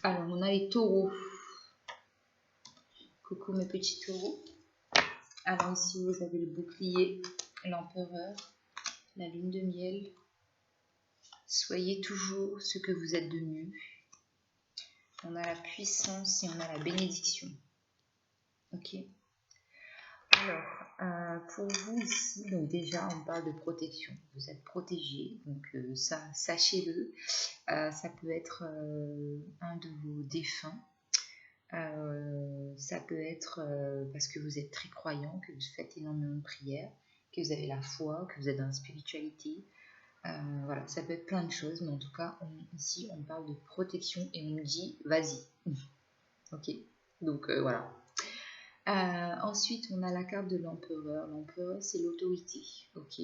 Alors on a les taureaux. Coucou mes petits taureaux. Alors ici vous avez le bouclier, l'empereur, la lune de miel. Soyez toujours ce que vous êtes de mieux. On a la puissance et on a la bénédiction. Ok. Alors, pour vous ici, donc déjà on parle de protection. Vous êtes protégé, donc ça, sachez-le. Ça peut être un de vos défunts. Ça peut être parce que vous êtes très croyant, que vous faites énormément de prières, que vous avez la foi, que vous êtes dans la spiritualité. Voilà, ça peut être plein de choses, mais en tout cas, ici, on parle de protection et on me dit, vas-y. Ok, donc voilà. Ensuite, on a la carte de l'empereur. L'empereur, c'est l'autorité. Ok.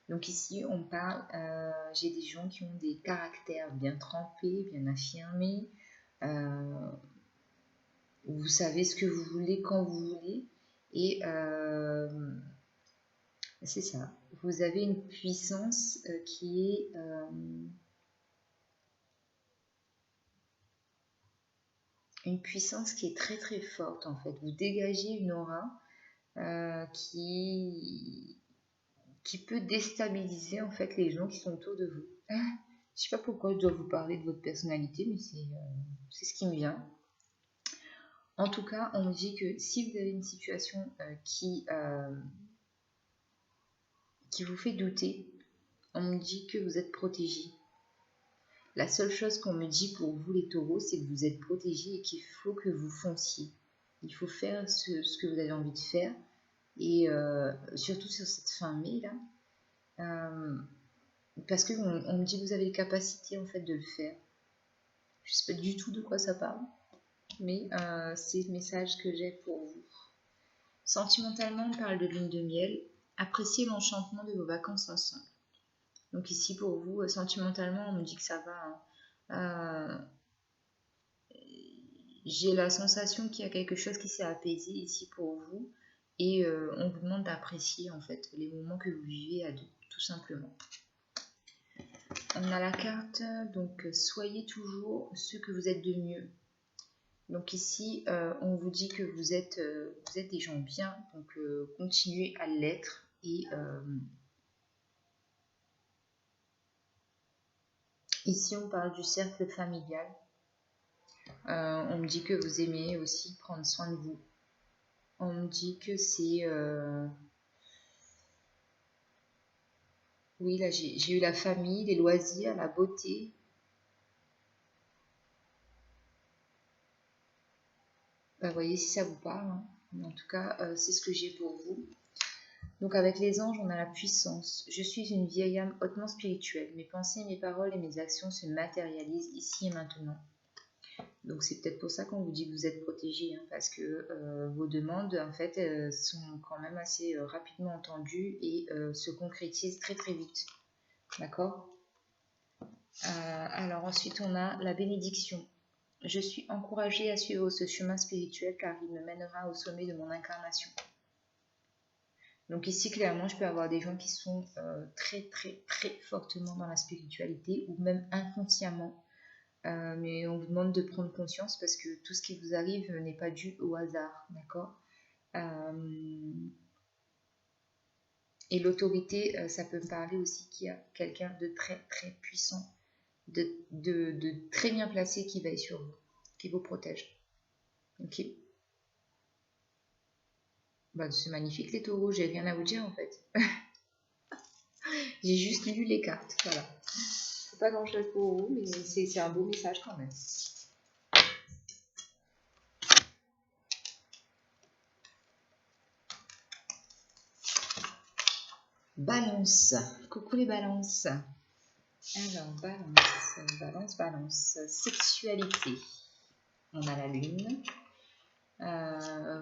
Donc ici, on parle, j'ai des gens qui ont des caractères bien trempés, bien affirmés. Vous savez ce que vous voulez quand vous voulez. Et c'est ça. Vous avez une puissance qui est... une puissance qui est très très forte en fait. Vous dégagez une aura qui peut déstabiliser en fait les gens qui sont autour de vous. Je sais pas pourquoi je dois vous parler de votre personnalité, mais c'est ce qui me vient. En tout cas, on me dit que si vous avez une situation qui vous fait douter, on me dit que vous êtes protégé. La seule chose qu'on me dit pour vous les taureaux, c'est que vous êtes protégés et qu'il faut que vous fonciez. Il faut faire ce que vous avez envie de faire. Et surtout sur cette fin mai là, parce qu'on me dit que vous avez les capacités en fait de le faire. Je sais pas du tout de quoi ça parle, mais c'est le message que j'ai pour vous. Sentimentalement, on parle de lune de miel. Appréciez l'enchantement de vos vacances ensemble. Donc ici pour vous, sentimentalement, on me dit que ça va. J'ai la sensation qu'il y a quelque chose qui s'est apaisé ici pour vous. Et on vous demande d'apprécier en fait les moments que vous vivez à deux, tout simplement. On a la carte, donc soyez toujours ce que vous êtes de mieux. Donc ici, on vous dit que vous êtes des gens bien, donc continuez à l'être. Et ici, on parle du cercle familial. On me dit que vous aimez aussi prendre soin de vous. On me dit que c'est... Oui, là, j'ai eu la famille, les loisirs, la beauté. Vous voyez si ça vous parle. Hein. En tout cas, c'est ce que j'ai pour vous. Donc avec les anges, on a la puissance. Je suis une vieille âme hautement spirituelle. Mes pensées, mes paroles et mes actions se matérialisent ici et maintenant. Donc c'est peut-être pour ça qu'on vous dit que vous êtes protégé, hein, parce que vos demandes en fait sont quand même assez rapidement entendues et se concrétisent très très vite. D'accord? Alors ensuite on a la bénédiction. Je suis encouragée à suivre ce chemin spirituel car il me mènera au sommet de mon incarnation. Donc ici, clairement, je peux avoir des gens qui sont très, très, très fortement dans la spiritualité ou même inconsciemment. Mais on vous demande de prendre conscience parce que tout ce qui vous arrive n'est pas dû au hasard, d'accord? Et l'autorité, ça peut me parler aussi qu'il y a quelqu'un de très, très puissant, de très bien placé qui veille sur vous, qui vous protège. Ok? Bah, c'est magnifique les taureaux, j'ai rien à vous dire en fait. J'ai juste lu les cartes, voilà. C'est pas grand chose pour vous, mais c'est un beau message quand même. Balance. Coucou les balances. Alors, balance. Sexualité. On a la lune.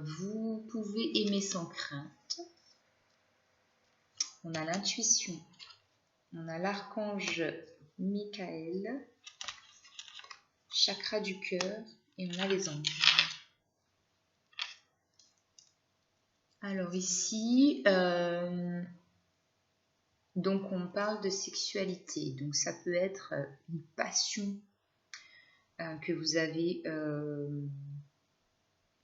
Vous pouvez aimer sans crainte. On a l'intuition. On a l'archange Michael. Chakra du cœur. Et on a les anges. Alors ici, donc on parle de sexualité. Donc ça peut être une passion que vous avez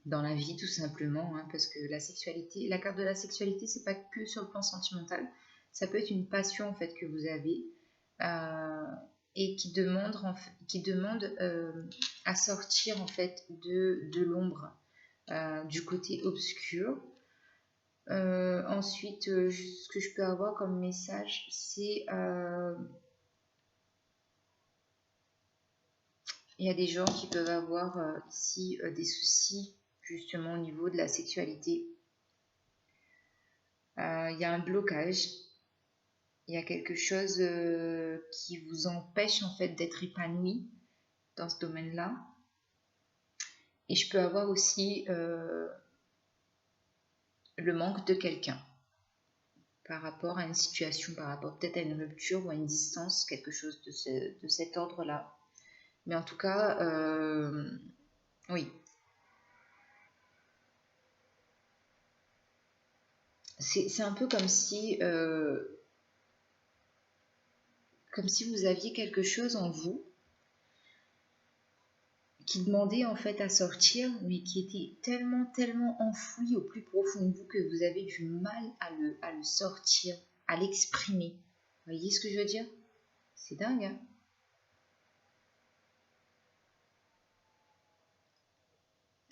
dans la vie tout simplement, hein, parce que la sexualité, la carte de la sexualité, c'est pas que sur le plan sentimental, ça peut être une passion en fait que vous avez et qui demande à sortir en fait de l'ombre, du côté obscur. Ensuite, ce que je peux avoir comme message, c'est il y a des gens qui peuvent avoir ici des soucis justement au niveau de la sexualité. Il y a un blocage, il y a quelque chose qui vous empêche en fait d'être épanoui dans ce domaine-là. Et je peux avoir aussi le manque de quelqu'un par rapport à une situation, par rapport peut-être à une rupture ou à une distance, quelque chose de cet ordre-là. Mais en tout cas, oui. C'est un peu comme si vous aviez quelque chose en vous qui demandait en fait à sortir, mais qui était tellement enfoui au plus profond de vous que vous avez du mal à le sortir, à l'exprimer. Vous voyez ce que je veux dire? C'est dingue, hein?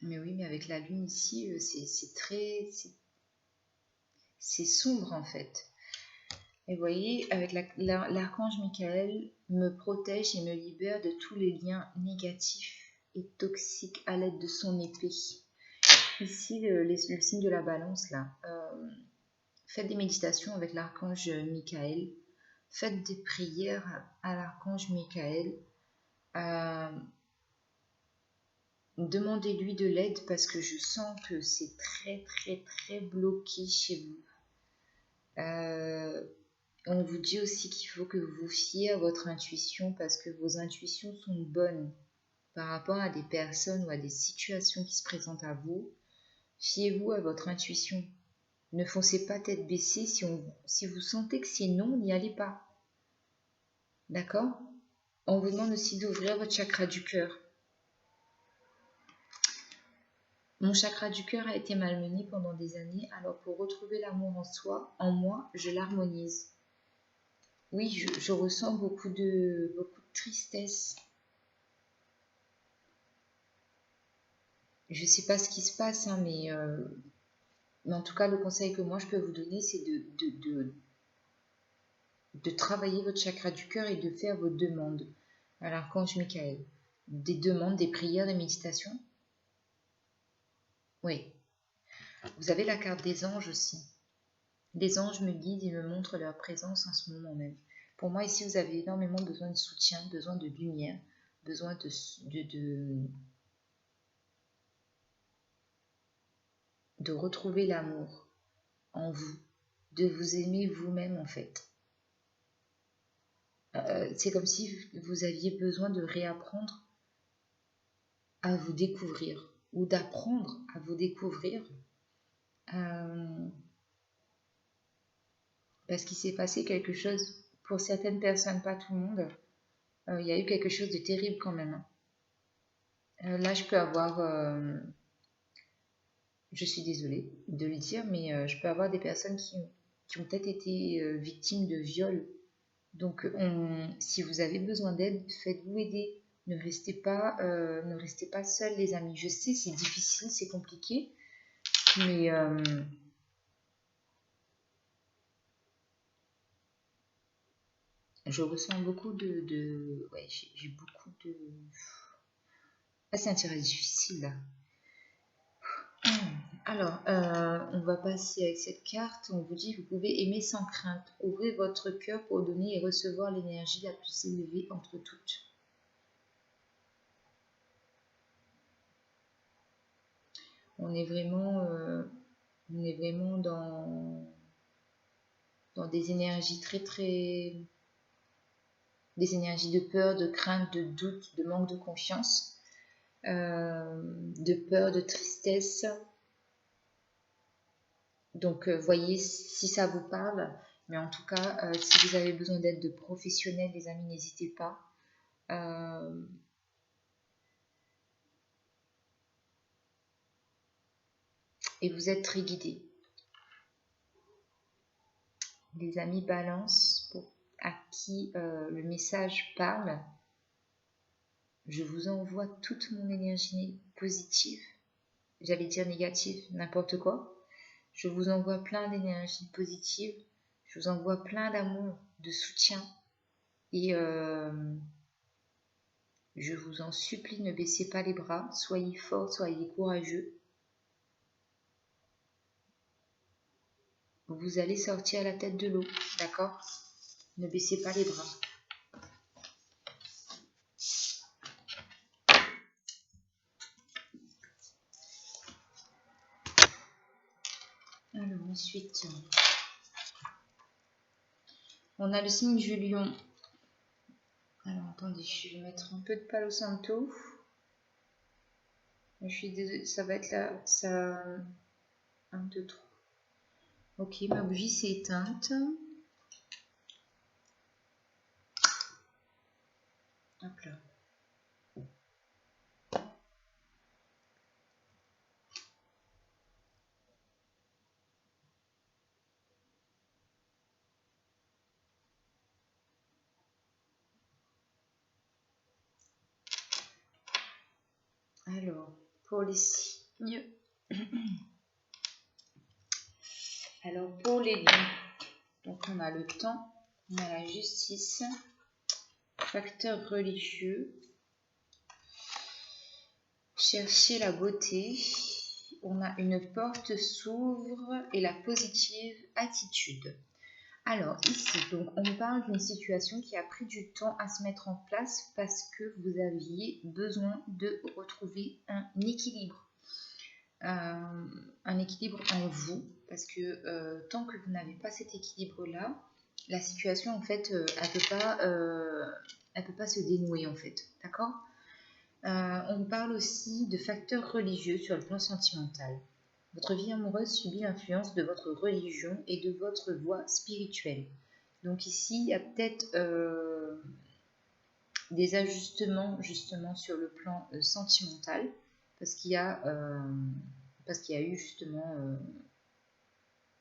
Mais oui, mais avec la lune ici, c'est sombre en fait. Et vous voyez, avec l'archange Michael me protège et me libère de tous les liens négatifs et toxiques à l'aide de son épée. Ici, le signe de la balance, là. Faites des méditations avec l'archange Michael. Faites des prières à l'archange Michael. Demandez-lui de l'aide parce que je sens que c'est très bloqué chez vous. On vous dit aussi qu'il faut que vous vous fiez à votre intuition parce que vos intuitions sont bonnes par rapport à des personnes ou à des situations qui se présentent à vous. Fiez-vous à votre intuition. Ne foncez pas tête baissée. Si vous sentez que c'est non, n'y allez pas. D'accord? On vous demande aussi d'ouvrir votre chakra du cœur. Mon chakra du cœur a été malmené pendant des années, alors pour retrouver l'amour en soi, en moi, je l'harmonise. Oui, je ressens beaucoup de tristesse. Je ne sais pas ce qui se passe, hein, mais en tout cas, le conseil que moi je peux vous donner, c'est de travailler votre chakra du cœur et de faire vos demandes à l'archange Michael. Des demandes, des prières, des méditations. Oui. Vous avez la carte des anges aussi. Les anges me guident et me montrent leur présence en ce moment même. Pour moi, ici, vous avez énormément besoin de soutien, besoin de lumière, besoin de retrouver l'amour en vous, de vous aimer vous-même en fait. C'est comme si vous aviez besoin de réapprendre à vous découvrir ou d'apprendre à vous découvrir parce qu'il s'est passé quelque chose pour certaines personnes, pas tout le monde. Il y a eu quelque chose de terrible quand même. Là, je peux avoir, je suis désolée de le dire, mais je peux avoir des personnes qui ont peut-être été victimes de viol. Donc, si vous avez besoin d'aide, faites-vous aider. Ne restez pas seuls, les amis. Je sais, c'est difficile, c'est compliqué, mais je ressens beaucoup ouais, j'ai beaucoup de... Ah, c'est un tirage difficile, là. Alors, on va passer avec cette carte. On vous dit, vous pouvez aimer sans crainte. Ouvrez votre cœur pour donner et recevoir l'énergie la plus élevée entre toutes. On est vraiment dans des énergies des énergies de peur, de crainte, de doute, de manque de confiance, de peur, de tristesse. Donc, voyez si ça vous parle. Mais en tout cas, si vous avez besoin d'aide de professionnels, les amis, n'hésitez pas. Et vous êtes très guidés. Les amis Balance, à qui le message parle, je vous envoie toute mon énergie positive. J'allais dire négative, n'importe quoi. Je vous envoie plein d'énergie positive. Je vous envoie plein d'amour, de soutien. Et je vous en supplie, ne baissez pas les bras. Soyez forts, soyez courageux. Vous allez sortir la tête de l'eau, d'accord? Ne baissez pas les bras. Alors ensuite, on a le signe du lion. Alors attendez, je vais mettre un peu de Palo Santo. Je suis désolée, ça va être là, ça... 1, 2, 3. Ok, ma bougie s'est éteinte. Hop là. Alors, pour les signes... Alors, pour les lions, donc on a le temps, on a la justice, facteur religieux, chercher la beauté, on a une porte s'ouvre et la positive attitude. Alors ici, donc on parle d'une situation qui a pris du temps à se mettre en place parce que vous aviez besoin de retrouver un équilibre. Un équilibre en vous, parce que tant que vous n'avez pas cet équilibre-là, la situation en fait, elle peut pas se dénouer en fait, d'accord? On parle aussi de facteurs religieux sur le plan sentimental. Votre vie amoureuse subit l'influence de votre religion et de votre voie spirituelle. Donc ici, il y a peut-être des ajustements justement sur le plan sentimental, parce qu'il y a eu justement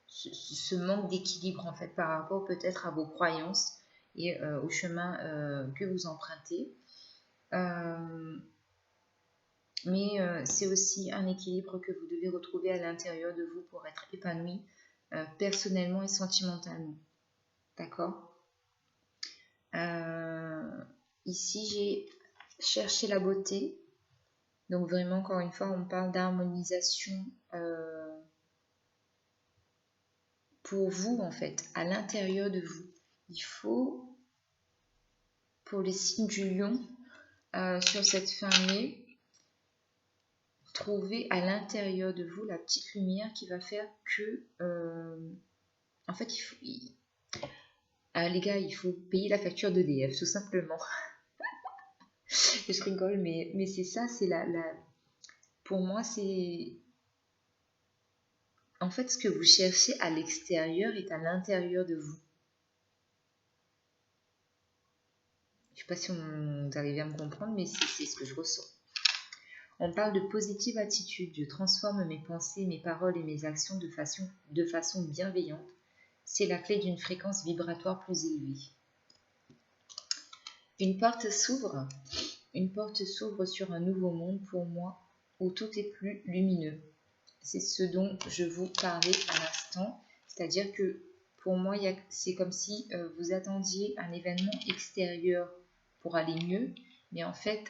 ce manque d'équilibre en fait par rapport peut-être à vos croyances et au chemin que vous empruntez. Mais c'est aussi un équilibre que vous devez retrouver à l'intérieur de vous pour être épanoui personnellement et sentimentalement. D'accord? Ici, j'ai cherché la beauté. Donc vraiment, encore une fois, on parle d'harmonisation pour vous, en fait, à l'intérieur de vous. Il faut, pour les signes du lion, sur cette fin mai, trouver à l'intérieur de vous la petite lumière qui va faire que, en fait, les gars, il faut payer la facture d'EDF, tout simplement. Je rigole, mais c'est ça, c'est pour moi, c'est... En fait, ce que vous cherchez à l'extérieur est à l'intérieur de vous. Je ne sais pas si vous arrivez à me comprendre, mais c'est ce que je ressens. On parle de positive attitude. Je transforme mes pensées, mes paroles et mes actions de façon bienveillante. C'est la clé d'une fréquence vibratoire plus élevée. Une porte s'ouvre sur un nouveau monde pour moi où tout est plus lumineux. C'est ce dont je vous parlais à l'instant. C'est-à-dire que pour moi, c'est comme si vous attendiez un événement extérieur pour aller mieux. Mais en fait,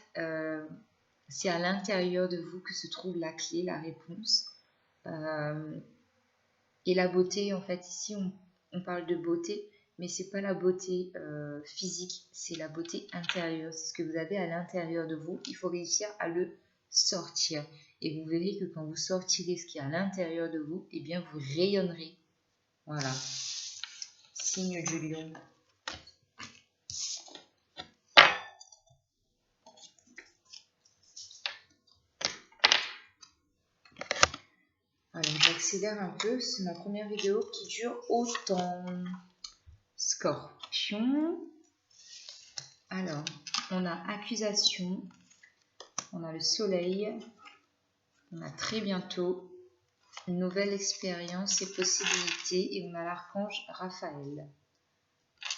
c'est à l'intérieur de vous que se trouve la clé, la réponse. Et la beauté, en fait, ici, on parle de beauté, mais c'est pas la beauté physique, c'est la beauté intérieure. C'est ce que vous avez à l'intérieur de vous. Il faut réussir à le sortir. Et vous verrez que quand vous sortirez ce qui est à l'intérieur de vous, eh bien, vous rayonnerez. Voilà. Signe du lion. Alors, j'accélère un peu. C'est ma première vidéo qui dure autant. Scorpion. Alors, on a accusation. On a le soleil. On a très bientôt une nouvelle expérience et possibilités. Et on a l'archange Raphaël.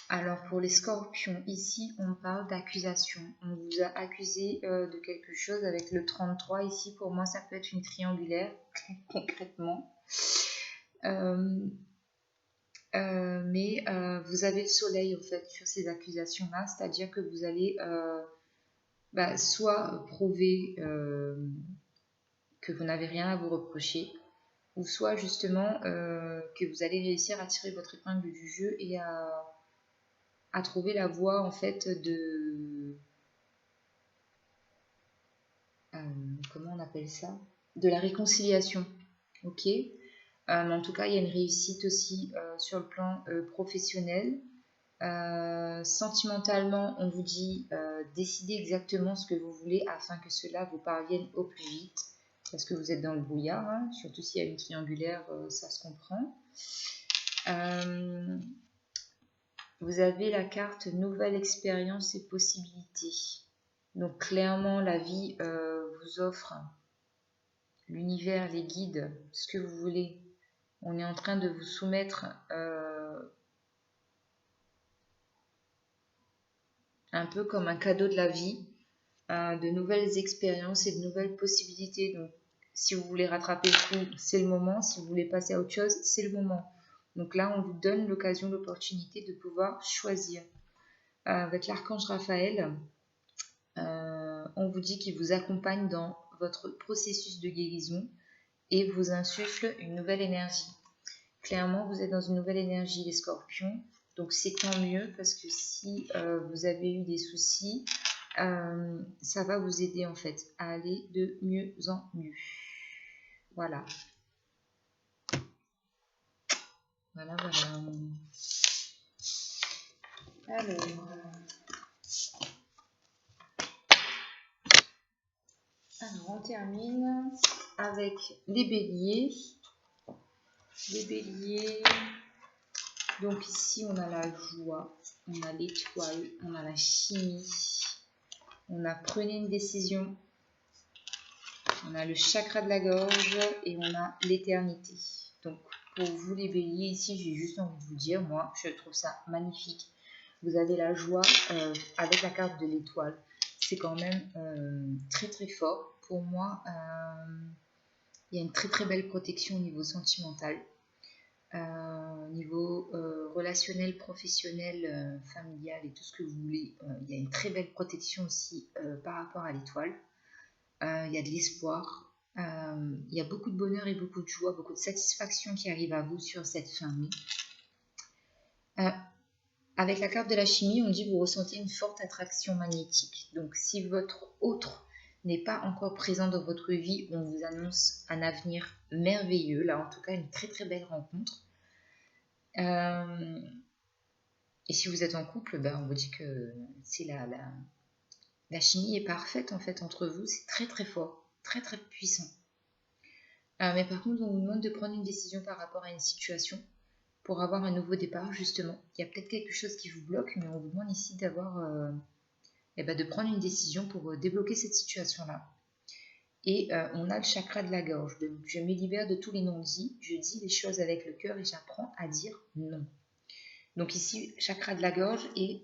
Alors, pour les scorpions, ici, on parle d'accusation. On vous a accusé de quelque chose avec le 33. Ici, pour moi, ça peut être une triangulaire, concrètement. Mais vous avez le soleil, en fait, sur ces accusations-là. C'est-à-dire que vous allez soit prouver que vous n'avez rien à vous reprocher, ou soit, justement, que vous allez réussir à tirer votre épingle du jeu et à trouver la voie en fait de comment on appelle ça, de la réconciliation. Ok, en tout cas il y a une réussite aussi sur le plan professionnel. Sentimentalement on vous dit décidez exactement ce que vous voulez afin que cela vous parvienne au plus vite, parce que vous êtes dans le brouillard, hein, surtout s'il y a une triangulaire, ça se comprend. Vous avez la carte nouvelle expérience et possibilités. Donc clairement la vie vous offre, l'univers, les guides, ce que vous voulez. On est en train de vous soumettre un peu comme un cadeau de la vie, de nouvelles expériences et de nouvelles possibilités. Donc si vous voulez rattraper le coup, c'est le moment. Si vous voulez passer à autre chose, c'est le moment. Donc là, on vous donne l'occasion, l'opportunité de pouvoir choisir. Avec l'archange Raphaël, on vous dit qu'il vous accompagne dans votre processus de guérison et vous insuffle une nouvelle énergie. Clairement, vous êtes dans une nouvelle énergie, les scorpions. Donc c'est tant mieux, parce que si vous avez eu des soucis, ça va vous aider en fait à aller de mieux en mieux. Voilà. Voilà. Alors on termine avec les béliers. Les béliers, donc ici on a la joie, on a l'étoile, on a la chimie, on a prenez une décision, on a le chakra de la gorge et on a l'éternité. Donc pour vous les béliers, ici j'ai juste envie de vous dire, moi je trouve ça magnifique. Vous avez la joie avec la carte de l'étoile, c'est quand même très très fort. Pour moi, il y a une très très belle protection au niveau sentimental. Niveau relationnel, professionnel, familial et tout ce que vous voulez, il y a une très belle protection aussi par rapport à l'étoile. Il y a de l'espoir, il y a beaucoup de bonheur et beaucoup de joie, beaucoup de satisfaction qui arrive à vous sur cette fin mai. Avec la carte de la chimie, on dit que vous ressentez une forte attraction magnétique. Donc si votre autre n'est pas encore présent dans votre vie, on vous annonce un avenir merveilleux, là en tout cas une très très belle rencontre. Et si vous êtes en couple, ben, on vous dit que c'est la chimie est parfaite en fait entre vous, c'est très très fort, très très puissant. Mais par contre, on vous demande de prendre une décision par rapport à une situation pour avoir un nouveau départ justement. Il y a peut-être quelque chose qui vous bloque, mais on vous demande ici d'avoir, de prendre une décision pour débloquer cette situation-là. Et on a le chakra de la gorge. Donc, je me libère de tous les non-dits, je dis les choses avec le cœur et j'apprends à dire non. Donc ici, chakra de la gorge et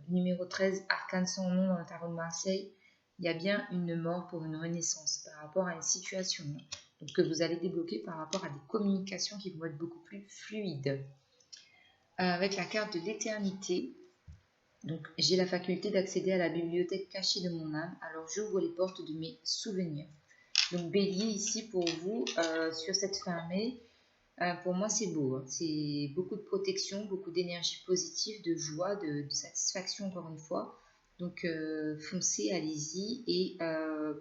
numéro 13, arcane sans nom dans le tarot de Marseille, il y a bien une mort pour une renaissance par rapport à une situation donc, que vous allez débloquer par rapport à des communications qui vont être beaucoup plus fluides. Avec la carte de l'éternité, donc j'ai la faculté d'accéder à la bibliothèque cachée de mon âme, alors j'ouvre les portes de mes souvenirs. Donc Bélier ici pour vous, sur cette fin mai, pour moi c'est beau, hein. C'est beaucoup de protection, beaucoup d'énergie positive, de joie, de satisfaction encore une fois. Donc foncez, allez-y et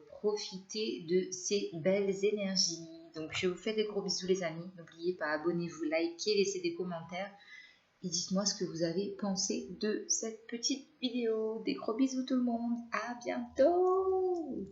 profitez de ces belles énergies. Donc je vous fais des gros bisous les amis, n'oubliez pas, abonnez-vous, likez, laissez des commentaires. Et dites-moi ce que vous avez pensé de cette petite vidéo. Des gros bisous tout le monde. À bientôt!